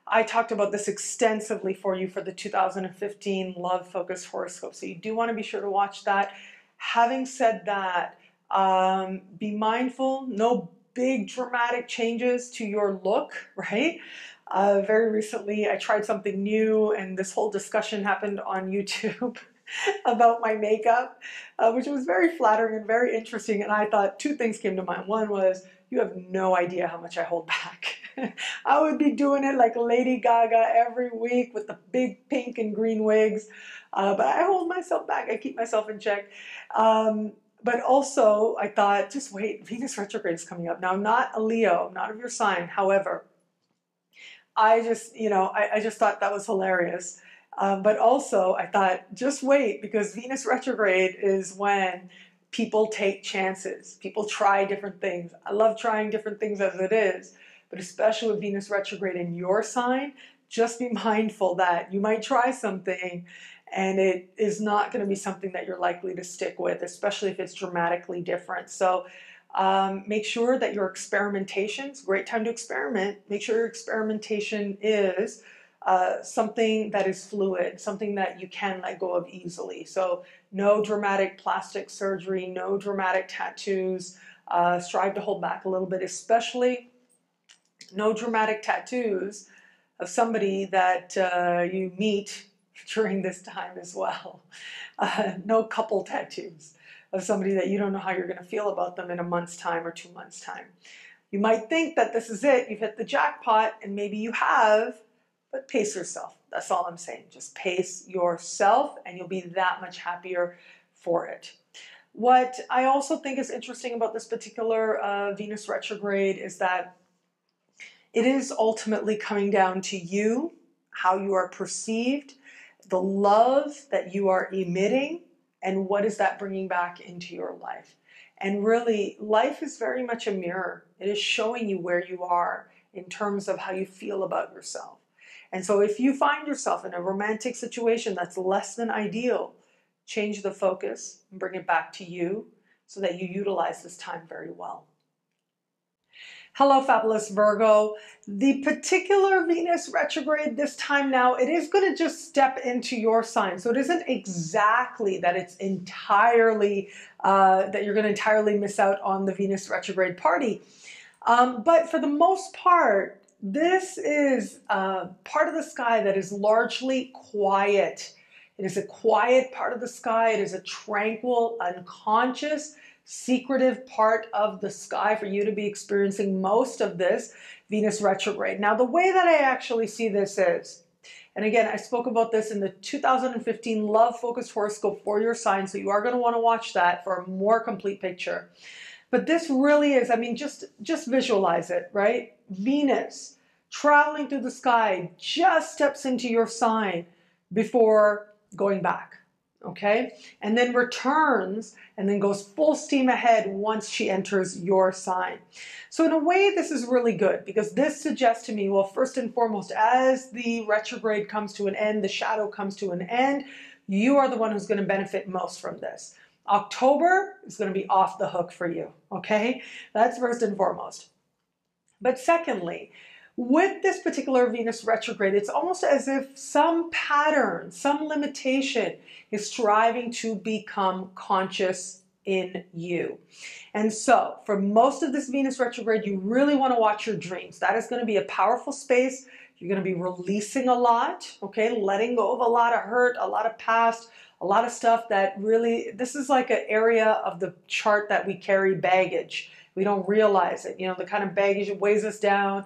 I talked about this extensively for you for the 2015 Love Focused Horoscope, so you do want to be sure to watch that. Having said that, Be mindful, no big dramatic changes to your look, right? Very recently, I tried something new, and this whole discussion happened on YouTube about my makeup, which was very flattering and very interesting. And I thought two things came to mind. One was, you have no idea how much I hold back. I would be doing it like Lady Gaga every week with the big pink and green wigs, but I hold myself back. I keep myself in check. But also, I thought, just wait, Venus retrograde is coming up. Now, I'm not a Leo, I'm not of your sign. However, I just, I just thought that was hilarious. But also, I thought, just wait, because Venus retrograde is when people take chances. People try different things. I love trying different things as it is, but especially with Venus retrograde in your sign, just be mindful that you might try something and it is not going to be something that you're likely to stick with, especially if it's dramatically different. So make sure that your experimentations, great time to experiment, make sure your experimentation is something that is fluid, something that you can let go of easily. So no dramatic plastic surgery, no dramatic tattoos. Strive to hold back a little bit, especially no dramatic tattoos of somebody that you meet during this time as well. No couple tattoos of somebody that you don't know how you're going to feel about them in a month's time or 2 months' time. You might think that this is it, you've hit the jackpot, and maybe you have, but pace yourself. That's all I'm saying. Just pace yourself and you'll be that much happier for it. What I also think is interesting about this particular Venus retrograde is that it is ultimately coming down to you, how you are perceived, the love that you are emitting, and what is that bringing back into your life. And really, life is very much a mirror. It is showing you where you are in terms of how you feel about yourself. And so if you find yourself in a romantic situation that's less than ideal, change the focus and bring it back to you so that you utilize this time very well. Hello, fabulous Virgo. The particular Venus retrograde this time now, it is going to just step into your sign. So it isn't exactly that it's entirely, that you're going to entirely miss out on the Venus retrograde party. But for the most part, this is part of the sky that is largely quiet. It is a quiet part of the sky. It is a tranquil, unconscious, secretive part of the sky for you to be experiencing most of this Venus retrograde. Now, the way that I actually see this is, and again, I spoke about this in the 2015 Love Focused Horoscope for your sign, so you are going to want to watch that for a more complete picture. But this really is, I mean, just visualize it, right? Venus traveling through the sky just steps into your sign before going back, okay? And then returns and then goes full steam ahead once she enters your sign. So in a way, this is really good because this suggests to me, well, first and foremost, as the retrograde comes to an end, the shadow comes to an end, you are the one who's going to benefit most from this. October is going to be off the hook for you, okay? That's first and foremost. But secondly, with this particular Venus retrograde, it's almost as if some pattern, some limitation is striving to become conscious in you. And so for most of this Venus retrograde, you really want to watch your dreams. That is going to be a powerful space. You're going to be releasing a lot, okay? Letting go of a lot of hurt, a lot of past, a lot of stuff that really, this is like an area of the chart that we carry baggage. We don't realize it. You know, the kind of baggage that weighs us down.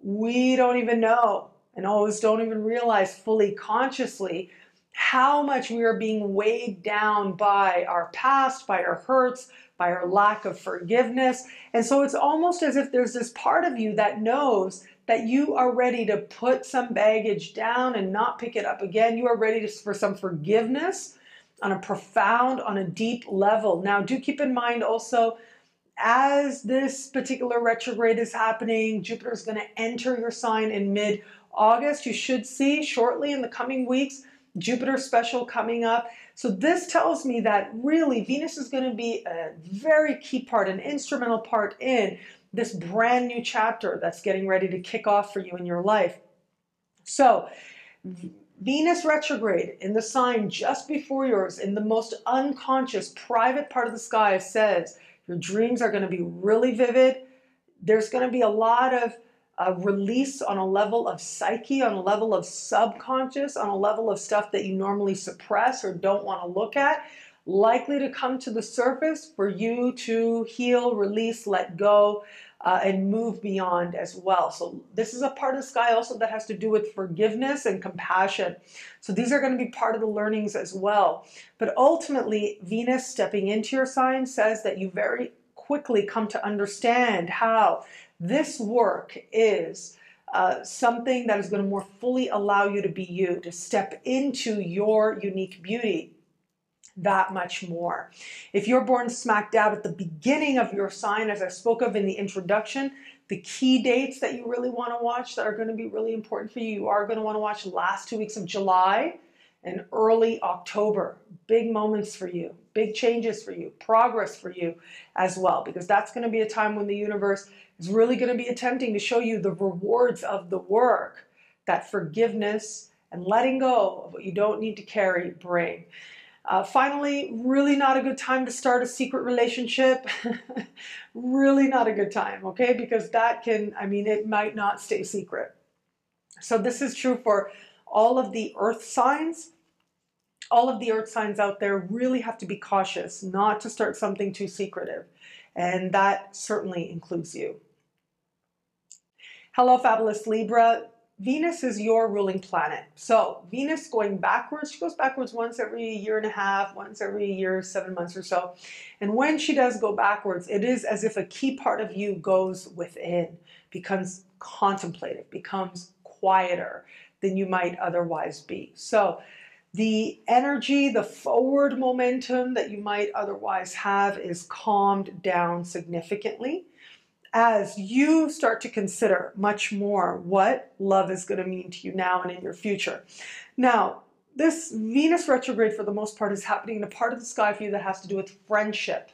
We don't even know and always don't even realize fully consciously how much we are being weighed down by our past, by our hurts, by our lack of forgiveness. And so it's almost as if there's this part of you that knows that you are ready to put some baggage down and not pick it up again. You are ready for some forgiveness on a profound, on a deep level. Now, do keep in mind also, as this particular retrograde is happening, Jupiter is going to enter your sign in mid-August. You should see shortly in the coming weeks, Jupiter special coming up. So this tells me that really Venus is going to be a very key part, an instrumental part in this brand new chapter that's getting ready to kick off for you in your life. So Venus retrograde in the sign just before yours, in the most unconscious, private part of the sky, says, Your dreams are going to be really vivid. There's going to be a lot of release on a level of psyche, on a level of subconscious, on a level of stuff that you normally suppress or don't want to look at, likely to come to the surface for you to heal, release, let go, and move beyond as well. So this is a part of the sky also that has to do with forgiveness and compassion. So these are going to be part of the learnings as well. But ultimately, Venus stepping into your sign says that you very quickly come to understand how this work is something that is going to more fully allow you to be you, to step into your unique beauty that much more. If you're born smack dab at the beginning of your sign, as I spoke of in the introduction, the key dates that you really want to watch that are going to be really important for you, you are going to want to watch the last 2 weeks of July and early October. Big moments for you, big changes for you, progress for you as well, because that's going to be a time when the universe is really going to be attempting to show you the rewards of the work that forgiveness and letting go of what you don't need to carry bring. Finally, really not a good time to start a secret relationship. Really not a good time, okay? Because that can, I mean, it might not stay secret. So this is true for all of the earth signs. All of the earth signs out there really have to be cautious not to start something too secretive. And that certainly includes you. Hello, fabulous Libra. Venus is your ruling planet. So Venus going backwards, she goes backwards once every year and a half, once every year, 7 months or so. And when she does go backwards, it is as if a key part of you goes within, becomes contemplative, becomes quieter than you might otherwise be. So the energy, the forward momentum that you might otherwise have is calmed down significantly as you start to consider much more what love is going to mean to you now and in your future. Now, this Venus retrograde for the most part is happening in a part of the sky for you that has to do with friendship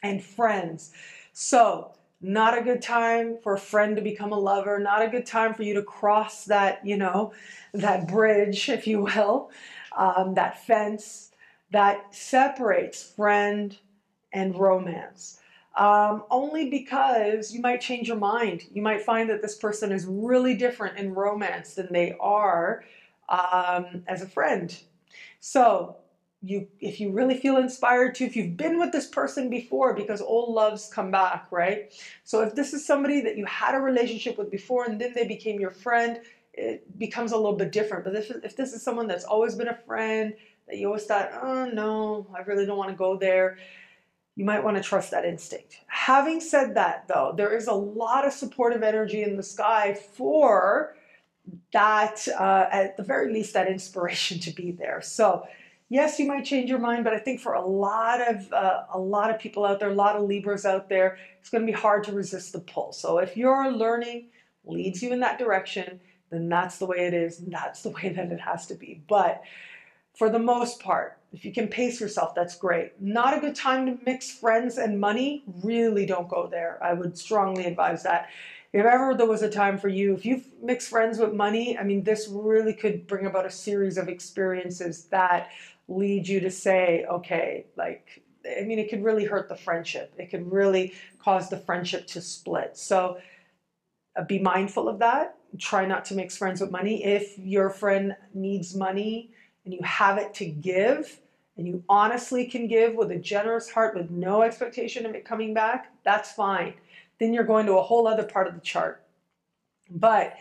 and friends. So not a good time for a friend to become a lover, not a good time for you to cross that, you know, that bridge, if you will, that fence that separates friend and romance. Only because you might change your mind. You might find that this person is really different in romance than they are as a friend. So if you really feel inspired to, if you've been with this person before, because old loves come back, right? So if this is somebody that you had a relationship with before and then they became your friend, it becomes a little bit different. But if this is someone that's always been a friend, that you always thought, oh no, I really don't want to go there, you might want to trust that instinct. Having said that, though, there is a lot of supportive energy in the sky for that, at the very least, that inspiration to be there. So yes, you might change your mind, but I think for a lot of people out there, a lot of Libras out there, it's going to be hard to resist the pull. So if your learning leads you in that direction, then that's the way it is, and that's the way that it has to be. But for the most part, if you can pace yourself, that's great. Not a good time to mix friends and money. Really don't go there. I would strongly advise that. If ever there was a time for you, if you mix friends with money, I mean, this really could bring about a series of experiences that lead you to say, okay, like, I mean, it could really hurt the friendship. It could really cause the friendship to split. So be mindful of that. Try not to mix friends with money. If your friend needs money and you have it to give, and you honestly can give with a generous heart with no expectation of it coming back, that's fine. Then you're going to a whole other part of the chart. But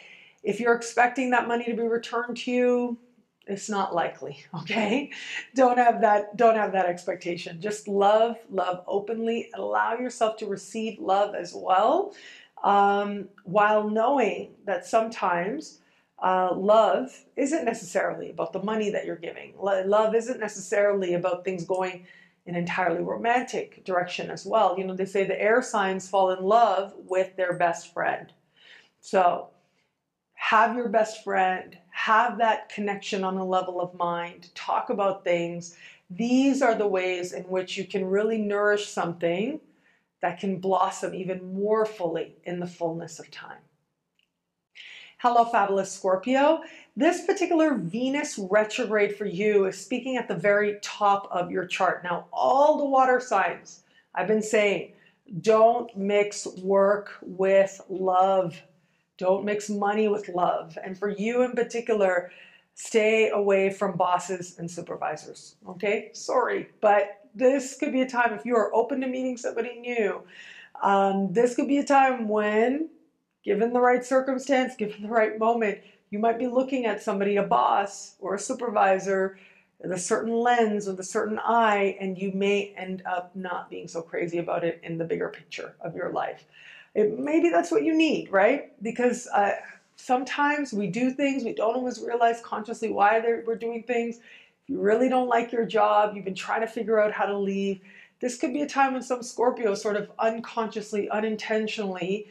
if you're expecting that money to be returned to you, it's not likely, okay? Don't have that expectation. Just love openly, allow yourself to receive love as well, while knowing that sometimes love isn't necessarily about the money that you're giving. Love isn't necessarily about things going in an entirely romantic direction as well. You know, they say the air signs fall in love with their best friend. So have your best friend, have that connection on a level of mind, talk about things. These are the ways in which you can really nourish something that can blossom even more fully in the fullness of time. Hello, fabulous Scorpio. This particular Venus retrograde for you is speaking at the very top of your chart. Now, all the water signs, I've been saying, don't mix work with love. Don't mix money with love. And for you in particular, stay away from bosses and supervisors. Okay? Sorry, but this could be a time, if you are open to meeting somebody new, this could be a time when, given the right circumstance, given the right moment, you might be looking at somebody, a boss or a supervisor, with a certain lens, with a certain eye, and you may end up not being so crazy about it in the bigger picture of your life. Maybe that's what you need, right? Because sometimes we do things, we don't always realize consciously why we're doing things. If you really don't like your job, you've been trying to figure out how to leave, this could be a time when some Scorpios sort of unconsciously, unintentionally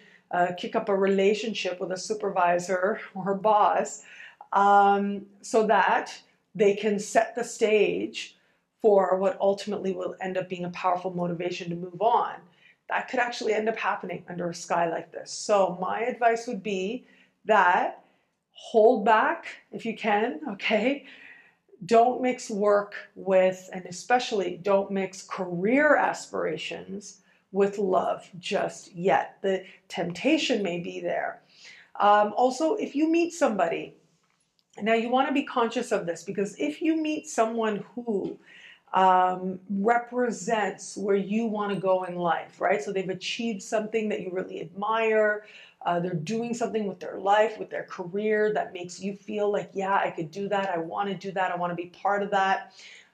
kick up a relationship with a supervisor or a boss so that they can set the stage for what ultimately will end up being a powerful motivation to move on. That could actually end up happening under a sky like this. So my advice would be that hold back if you can, okay? Don't mix work with, and especially don't mix career aspirations with love just yet. The temptation may be there. Also, if you meet somebody, now you want to be conscious of this, because if you meet someone who represents where you want to go in life, right? So they've achieved something that you really admire. They're doing something with their life, with their career that makes you feel like, yeah, I could do that. I want to do that. I want to be part of that.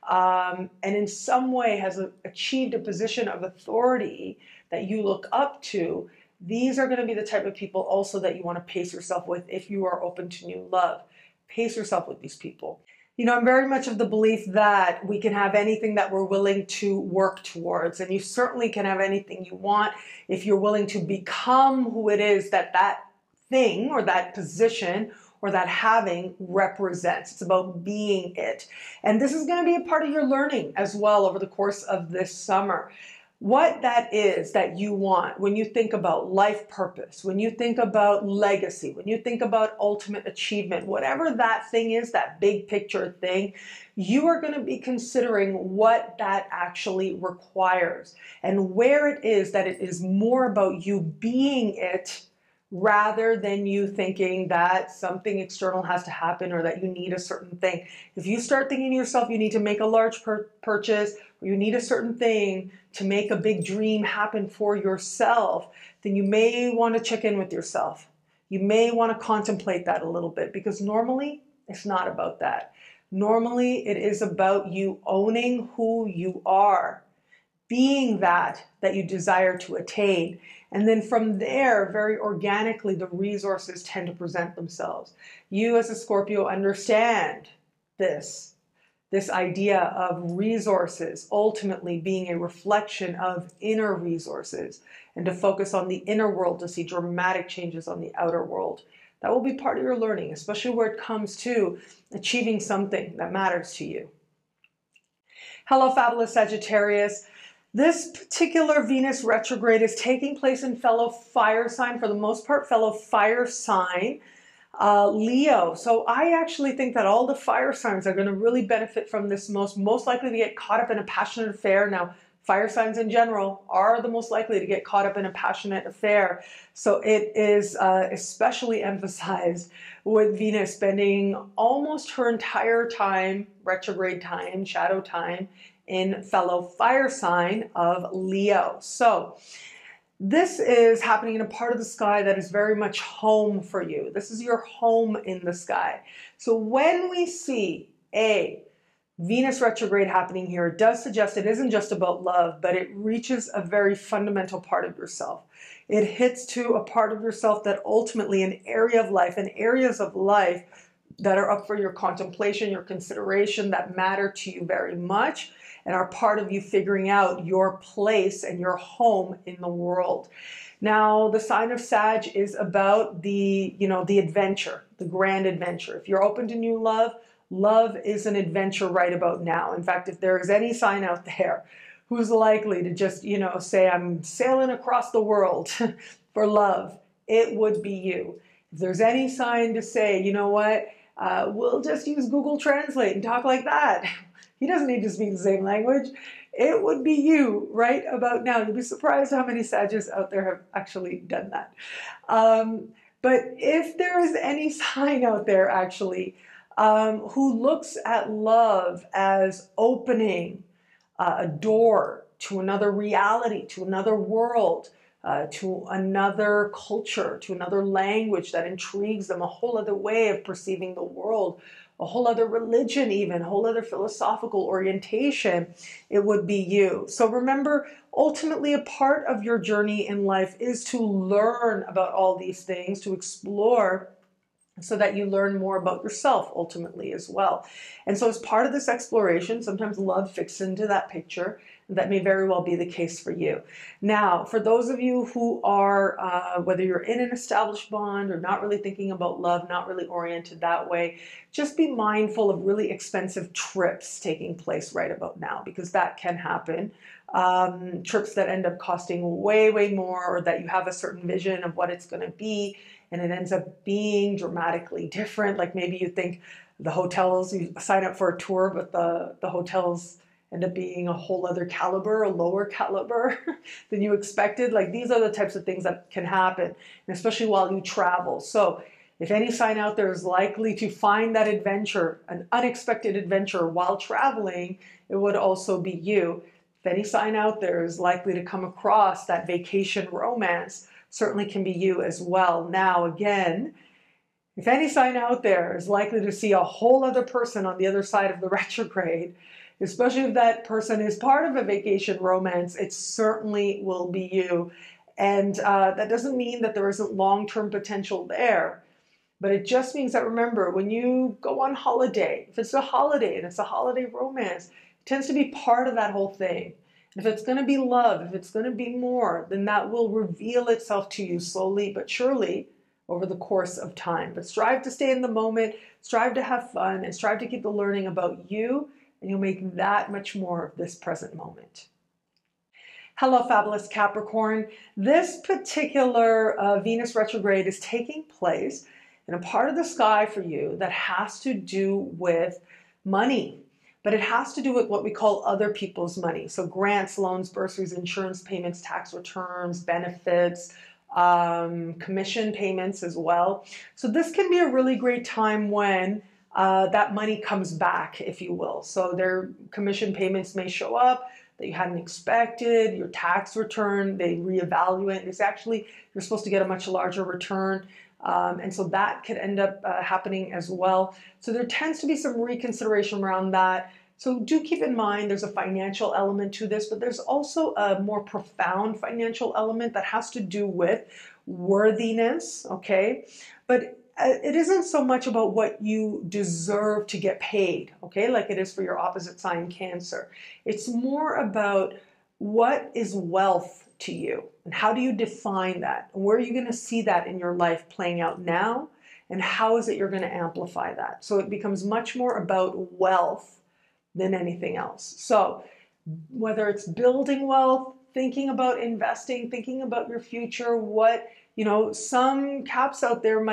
And in some way has achieved a position of authority that you look up to. These are going to be the type of people also that you want to pace yourself with if you are open to new love. Pace yourself with these people. You know, I'm very much of the belief that we can have anything that we're willing to work towards, and you certainly can have anything you want if you're willing to become who it is that that thing or that position or that having represents. It's about being it. And this is going to be a part of your learning as well over the course of this summer. What that is that you want when you think about life purpose, when you think about legacy, when you think about ultimate achievement, whatever that thing is, that big picture thing, you are going to be considering what that actually requires and where it is that it is more about you being it rather than you thinking that something external has to happen or that you need a certain thing. If you start thinking to yourself you need to make a large purchase or you need a certain thing to make a big dream happen for yourself, then you may want to check in with yourself. You may want to contemplate that a little bit, because normally it's not about that. Normally it is about you owning who you are, being that you desire to attain. And then from there, very organically, the resources tend to present themselves. You as a Scorpio understand this idea of resources ultimately being a reflection of inner resources, and to focus on the inner world to see dramatic changes on the outer world. That will be part of your learning, especially where it comes to achieving something that matters to you. Hello, fabulous Sagittarius. This particular Venus retrograde is taking place in fellow fire sign, for the most part, fellow fire sign, Leo. So I actually think that all the fire signs are going to really benefit from this, most likely to get caught up in a passionate affair. Now, fire signs in general are the most likely to get caught up in a passionate affair. So it is especially emphasized with Venus spending almost her entire time, retrograde time, shadow time, in fellow fire sign of Leo. So this is happening in a part of the sky that is very much home for you. This is your home in the sky. So when we see a Venus retrograde happening here, it does suggest it isn't just about love, but it reaches a very fundamental part of yourself. It hits to a part of yourself that ultimately, an area of life and areas of life that are up for your contemplation, your consideration, that matter to you very much, and are part of you figuring out your place and your home in the world. Now, the sign of Sag is about the adventure, the grand adventure. If you're open to new love, love is an adventure right about now. In fact, if there is any sign out there who's likely to just, say, I'm sailing across the world for love, it would be you. If there's any sign to say, you know what, we'll just use Google Translate and talk like that, He doesn't need to speak the same language. It would be you right about now. You'd be surprised how many Sagittarius out there have actually done that. But if there is any sign out there actually who looks at love as opening a door to another reality, to another world, to another culture, to another language that intrigues them, a whole other way of perceiving the world, a whole other religion even, a whole other philosophical orientation, it would be you. So remember, ultimately a part of your journey in life is to learn about all these things, to explore, so that you learn more about yourself ultimately as well. And so as part of this exploration, sometimes love fits into that picture. That may very well be the case for you. Now, for those of you who are, whether you're in an established bond or not really thinking about love, not really oriented that way, just be mindful of really expensive trips taking place right about now, because that can happen. Trips that end up costing way, way more, or that you have a certain vision of what it's going to be, and it ends up being dramatically different. Like maybe you think the hotels, you sign up for a tour, but the hotels end up being a whole other caliber, a lower caliber than you expected. Like these are the types of things that can happen, and especially while you travel. So if any sign out there is likely to find that adventure, an unexpected adventure while traveling, it would also be you. If any sign out there is likely to come across that vacation romance, certainly can be you as well. Now, again, if any sign out there is likely to see a whole other person on the other side of the retrograde, especially if that person is part of a vacation romance, it certainly will be you. And that doesn't mean that there isn't long-term potential there, but it just means that, remember, when you go on holiday, if it's a holiday and it's a holiday romance, it tends to be part of that whole thing. If it's going to be love, if it's going to be more, then that will reveal itself to you slowly but surely over the course of time. But strive to stay in the moment, strive to have fun, and strive to keep the learning about you, and you'll make that much more of this present moment. Hello, fabulous Capricorn. This particular Venus retrograde is taking place in a part of the sky for you that has to do with money. But it has to do with what we call other people's money. So grants, loans, bursaries, insurance payments, tax returns, benefits, commission payments as well. So this can be a really great time when that money comes back, if you will. So their commission payments may show up that you hadn't expected, your tax return, they reevaluate. It's actually, you're supposed to get a much larger return. And so that could end up happening as well. So there tends to be some reconsideration around that. So do keep in mind there's a financial element to this, but there's also a more profound financial element that has to do with worthiness, okay? But it isn't so much about what you deserve to get paid, okay, like it is for your opposite sign Cancer. It's more about what is wealth to you and how do you define that? And where are you going to see that in your life playing out now? And how is it you're going to amplify that? So it becomes much more about wealth than anything else. So whether it's building wealth, thinking about investing, thinking about your future, what, you know, some caps out there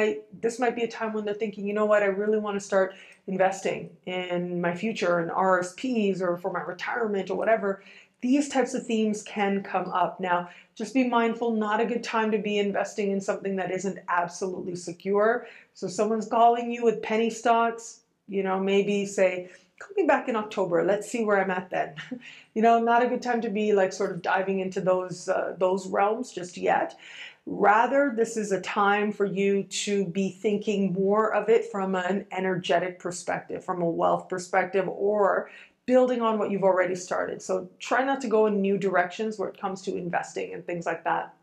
this might be a time when they're thinking, you know what, I really want to start investing in my future in RSPs or for my retirement or whatever. These types of themes can come up. Now, just be mindful, not a good time to be investing in something that isn't absolutely secure. So someone's calling you with penny stocks, you know, maybe say, call me back in October. Let's see where I'm at then. You know, not a good time to be like sort of diving into those realms just yet. Rather, this is a time for you to be thinking more of it from an energetic perspective, from a wealth perspective, or building on what you've already started. So try not to go in new directions where it comes to investing and things like that.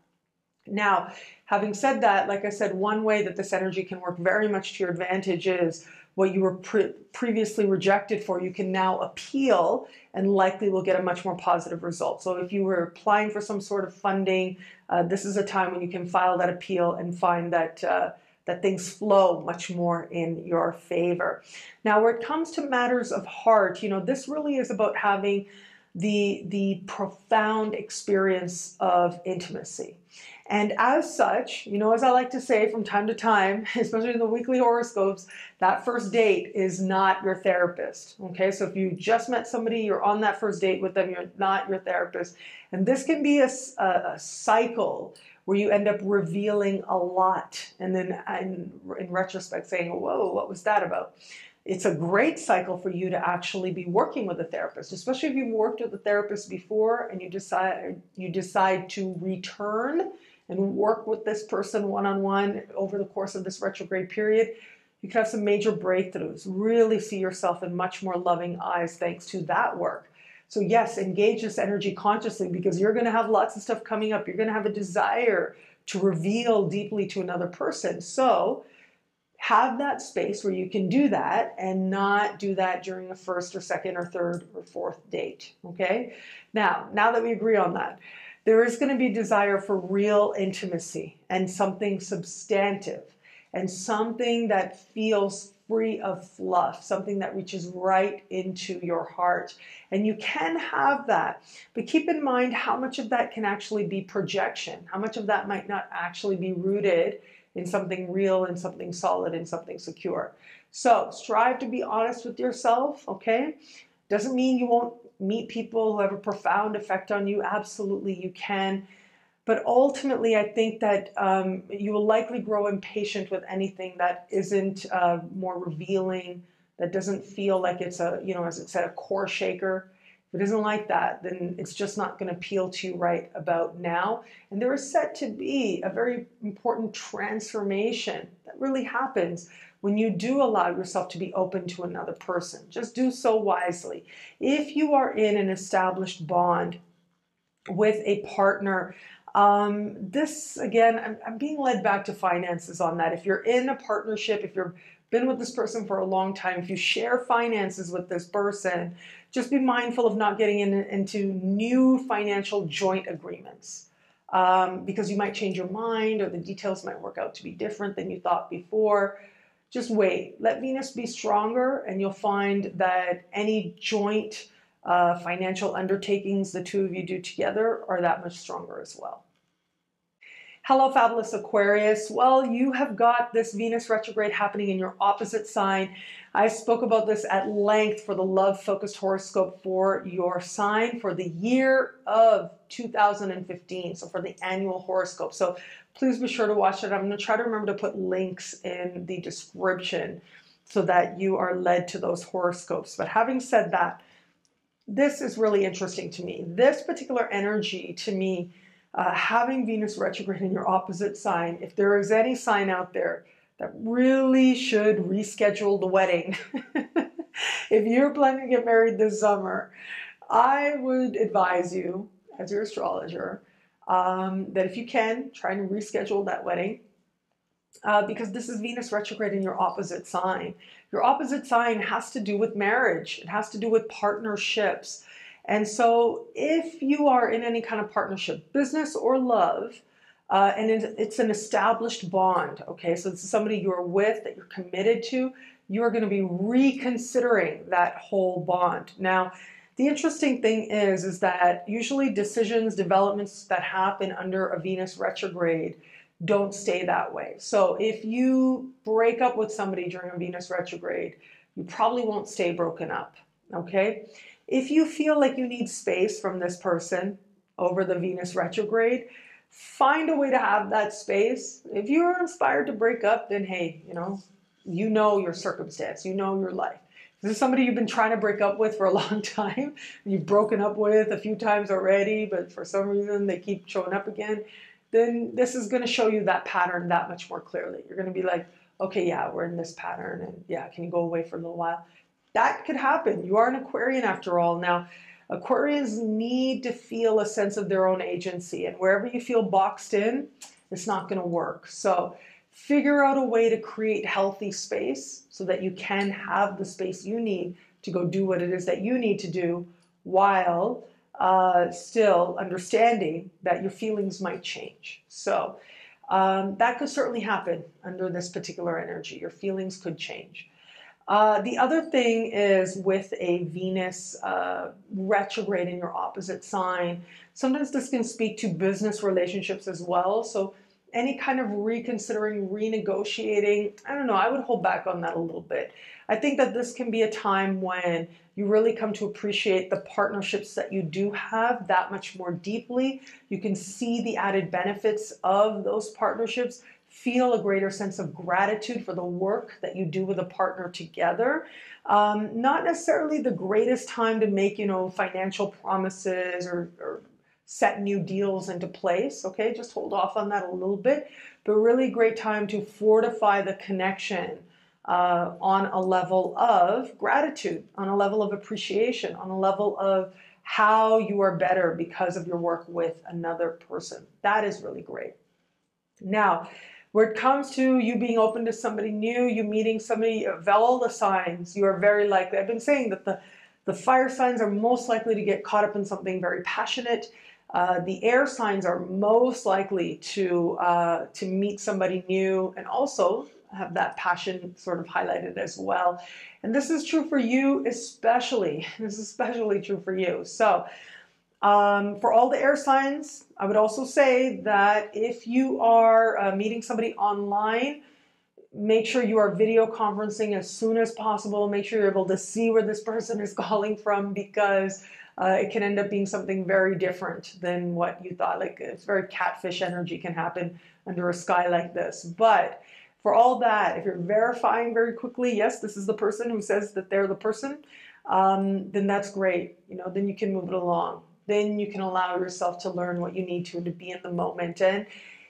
Now, having said that, like I said, one way that this energy can work very much to your advantage is what you were previously rejected for, you can now appeal and likely will get a much more positive result. So if you were applying for some sort of funding, this is a time when you can file that appeal and find that that things flow much more in your favor. Now, where it comes to matters of heart, you know, this really is about having the profound experience of intimacy. And as such, you know, as I like to say from time to time, especially in the weekly horoscopes, that first date is not your therapist. Okay, so if you just met somebody, you're on that first date with them, you're not your therapist. And this can be a cycle where you end up revealing a lot and then in retrospect saying, whoa, what was that about? It's a great cycle for you to actually be working with a therapist, especially if you've worked with a therapist before and you decide to return and work with this person one-on-one over the course of this retrograde period. You can have some major breakthroughs, really see yourself in much more loving eyes thanks to that work. So yes, engage this energy consciously because you're going to have lots of stuff coming up. You're going to have a desire to reveal deeply to another person. So have that space where you can do that and not do that during a first or second or third or fourth date. Okay? Now that we agree on that, there is going to be desire for real intimacy and something substantive and something that feels free of fluff, something that reaches right into your heart. And you can have that, but keep in mind how much of that can actually be projection, how much of that might not actually be rooted in something real and something solid and something secure. So strive to be honest with yourself, okay? Doesn't mean you won't meet people who have a profound effect on you. Absolutely, you can. But ultimately, I think that you will likely grow impatient with anything that isn't more revealing, that doesn't feel like it's a, you know, as it said, a core shaker. If it isn't like that, then it's just not going to appeal to you right about now. And there is set to be a very important transformation that really happens when you do allow yourself to be open to another person. Just do so wisely. If you are in an established bond with a partner, this again, I'm being led back to finances on that. If you're in a partnership, if you've been with this person for a long time, if you share finances with this person, just be mindful of not getting into new financial joint agreements because you might change your mind or the details might work out to be different than you thought before. Just wait. Let Venus be stronger and you'll find that any joint financial undertakings the two of you do together are that much stronger as well. Hello, fabulous Aquarius. Well, you have got this Venus retrograde happening in your opposite sign. I spoke about this at length for the love-focused horoscope for your sign for the year of 2015, so for the annual horoscope. So please be sure to watch it. I'm going to try to remember to put links in the description so that you are led to those horoscopes. But having said that, this is really interesting to me. This particular energy to me, having Venus retrograde in your opposite sign, if there is any sign out there that really should reschedule the wedding, if you're planning to get married this summer, I would advise you, as your astrologer, that if you can, try and reschedule that wedding. Because this is Venus retrograde in your opposite sign. Your opposite sign has to do with marriage. It has to do with partnerships. And so if you are in any kind of partnership, business or love, and it's an established bond, okay, so this is somebody you're with, that you're committed to, you're going to be reconsidering that whole bond. Now, the interesting thing is that usually decisions, developments that happen under a Venus retrograde don't stay that way. So if you break up with somebody during a Venus retrograde, you probably won't stay broken up, okay? If you feel like you need space from this person over the Venus retrograde, find a way to have that space. If you're inspired to break up, then hey, you know your circumstance, you know your life. If this is somebody you've been trying to break up with for a long time, you've broken up with a few times already, but for some reason they keep showing up again, then this is going to show you that pattern that much more clearly. You're going to be like, okay, yeah, we're in this pattern, and yeah, can you go away for a little while? That could happen. You are an Aquarian after all. Now, Aquarians need to feel a sense of their own agency, and wherever you feel boxed in, it's not going to work. So figure out a way to create healthy space so that you can have the space you need to go do what it is that you need to do while still understanding that your feelings might change. So that could certainly happen under this particular energy. Your feelings could change. The other thing is with a Venus retrograde in your opposite sign, sometimes this can speak to business relationships as well. So any kind of reconsidering, renegotiating, I don't know, I would hold back on that a little bit. I think that this can be a time when you really come to appreciate the partnerships that you do have that much more deeply. You can see the added benefits of those partnerships, feel a greater sense of gratitude for the work that you do with a partner together. Not necessarily the greatest time to make, financial promises or set new deals into place. Okay, just hold off on that a little bit, but really great time to fortify the connection on a level of gratitude, on a level of appreciation, on a level of how you are better because of your work with another person. That is really great. Now, where it comes to you being open to somebody new, you meeting somebody of all the signs, you are very likely, I've been saying that the fire signs are most likely to get caught up in something very passionate. The air signs are most likely to meet somebody new and also have that passion sort of highlighted as well. And this is true for you especially. This is especially true for you. So for all the air signs, I would also say that if you are meeting somebody online, make sure you are video conferencing as soon as possible. Make sure you're able to see where this person is calling from, because it can end up being something very different than what you thought. Like, it's very catfish energy can happen under a sky like this. But for all that, if you're verifying very quickly, yes, this is the person who says that they're the person, then that's great. Then you can move it along. Then you can allow yourself to learn what you need to and to be in the moment. And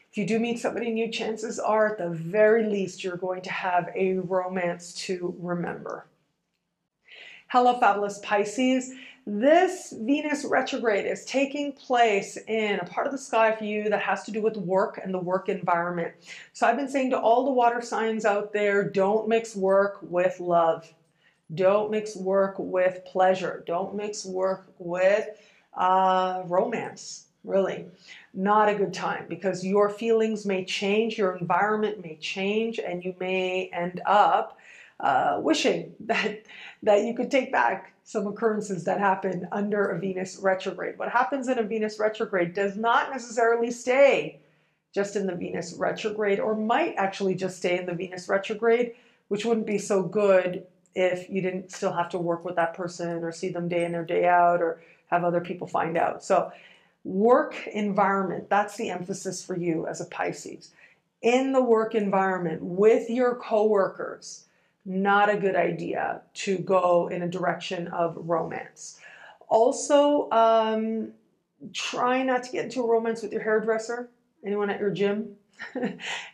if you do meet somebody new, chances are at the very least you're going to have a romance to remember. Hello, fabulous Pisces. This Venus retrograde is taking place in a part of the sky for you that has to do with work and the work environment. So I've been saying to all the water signs out there, don't mix work with love. Don't mix work with pleasure. Don't mix work with romance. Really not a good time, because your feelings may change, your environment may change, and you may end up wishing that you could take back some occurrences that happen under a Venus retrograde. What happens in a Venus retrograde does not necessarily stay just in the Venus retrograde, or might actually just stay in the Venus retrograde, which wouldn't be so good if you didn't still have to work with that person or see them day in or day out or have other people find out. So work environment, that's the emphasis for you as a Pisces. In the work environment with your coworkers, not a good idea to go in a direction of romance. Also, try not to get into a romance with your hairdresser, anyone at your gym,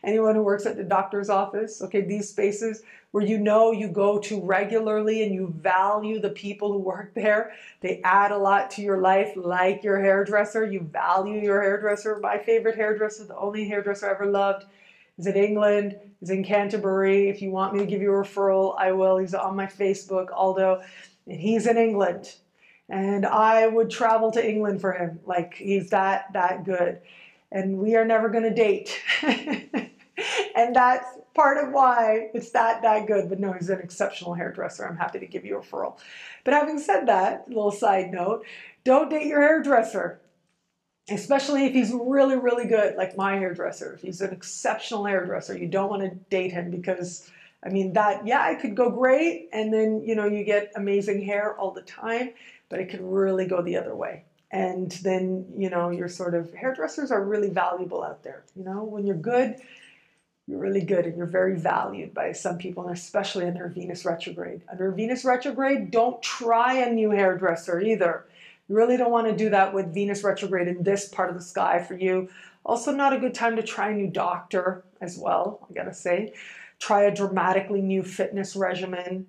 anyone who works at the doctor's office. Okay, these spaces where you go to regularly and you value the people who work there. They add a lot to your life, like your hairdresser. You value your hairdresser. My favorite hairdresser, the only hairdresser I ever loved, is in England, is in Canterbury. If you want me to give you a referral, I will. He's on my Facebook, Aldo, and he's in England. And I would travel to England for him. Like, he's that good. And we are never going to date. And that's part of why it's that good. But no, he's an exceptional hairdresser. I'm happy to give you a referral. But having said that, little side note, don't date your hairdresser. Especially if he's really, really good, like my hairdresser. If he's an exceptional hairdresser, you don't want to date him, because, I mean, it could go great, and then, you get amazing hair all the time, but it could really go the other way. And then, you're sort of, hairdressers are really valuable out there. When you're good, you're really good, and you're very valued by some people, and especially under Venus retrograde. Under Venus retrograde, don't try a new hairdresser either. You really don't want to do that with Venus retrograde in this part of the sky for you. Also, not a good time to try a new doctor as well, I gotta say. Try a dramatically new fitness regimen.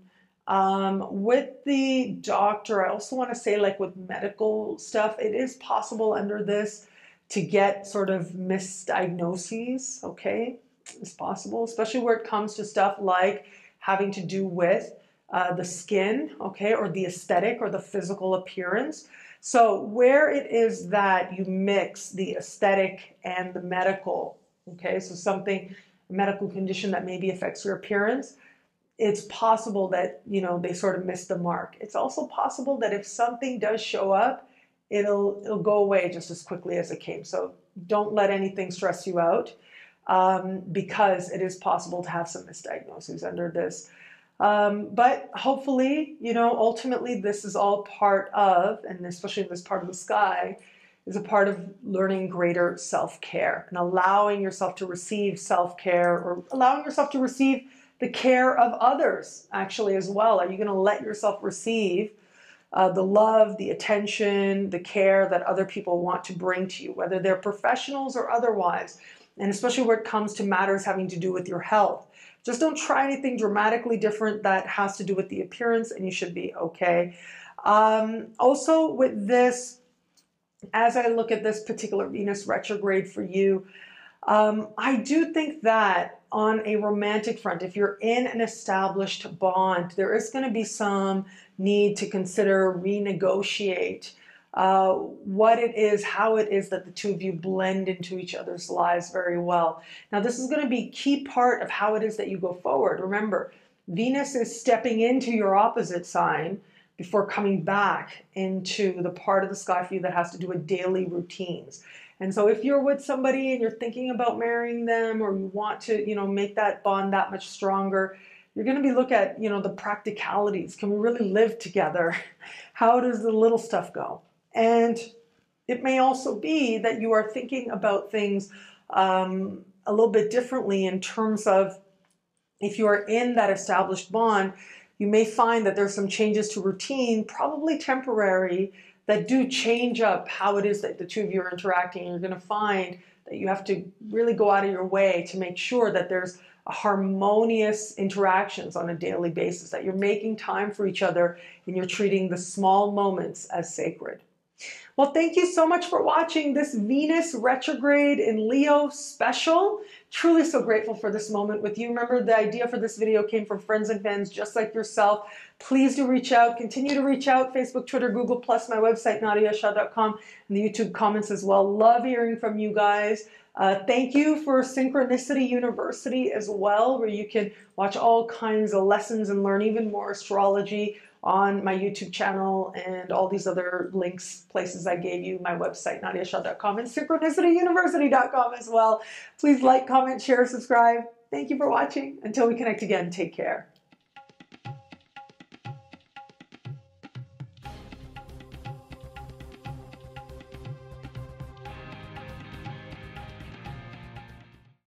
With the doctor, I also want to say, like with medical stuff, it is possible under this to get sort of misdiagnoses, okay? It's possible, especially where it comes to stuff like having to do with the skin, okay, or the aesthetic or the physical appearance. So where it is that you mix the aesthetic and the medical, okay, so a medical condition that maybe affects your appearance, it's possible that, you know, they sort of missed the mark. It's also possible that if something does show up, it'll go away just as quickly as it came. So don't let anything stress you out, because it is possible to have some misdiagnoses under this. But hopefully, you know, ultimately this is all part of, and especially in this part of the sky, is a part of learning greater self-care and allowing yourself to receive self-care, or allowing yourself to receive the care of others actually as well. Are you going to let yourself receive the love, the attention, the care that other people want to bring to you, whether they're professionals or otherwise, and especially when it comes to matters having to do with your health? Just don't try anything dramatically different that has to do with the appearance, and you should be okay. Also with this, as I look at this particular Venus retrograde for you, I do think that on a romantic front, if you're in an established bond, there is going to be some need to consider renegotiate what it is, how it is that the two of you blend into each other's lives very well. Now, this is going to be a key part of how it is that you go forward. Remember, Venus is stepping into your opposite sign before coming back into the part of the sky for you that has to do with daily routines. And so if you're with somebody and you're thinking about marrying them, or you want to, you know, make that bond that much stronger, you're going to be looking at, you know, the practicalities. Can we really live together? How does the little stuff go? And it may also be that you are thinking about things a little bit differently in terms of, if you are in that established bond, you may find that there's some changes to routine, probably temporary, that do change up how it is that the two of you are interacting. And you're going to find that you have to really go out of your way to make sure that there's a harmonious interactions on a daily basis, that you're making time for each other and you're treating the small moments as sacred. Well, thank you so much for watching this Venus retrograde in Leo special. Truly so grateful for this moment with you. Remember, the idea for this video came from friends and fans just like yourself. Please do reach out. Continue to reach out. Facebook, Twitter, Google+, my website, nadiyashah.com, and the YouTube comments as well. Love hearing from you guys. Thank you for Synchronicity University as well, where you can watch all kinds of lessons and learn even more astrology on my YouTube channel, and all these other links, places I gave you, my website, nadiyashah.com, and synchronicityuniversity.com as well. Please like, comment, share, subscribe. Thank you for watching. Until we connect again, take care.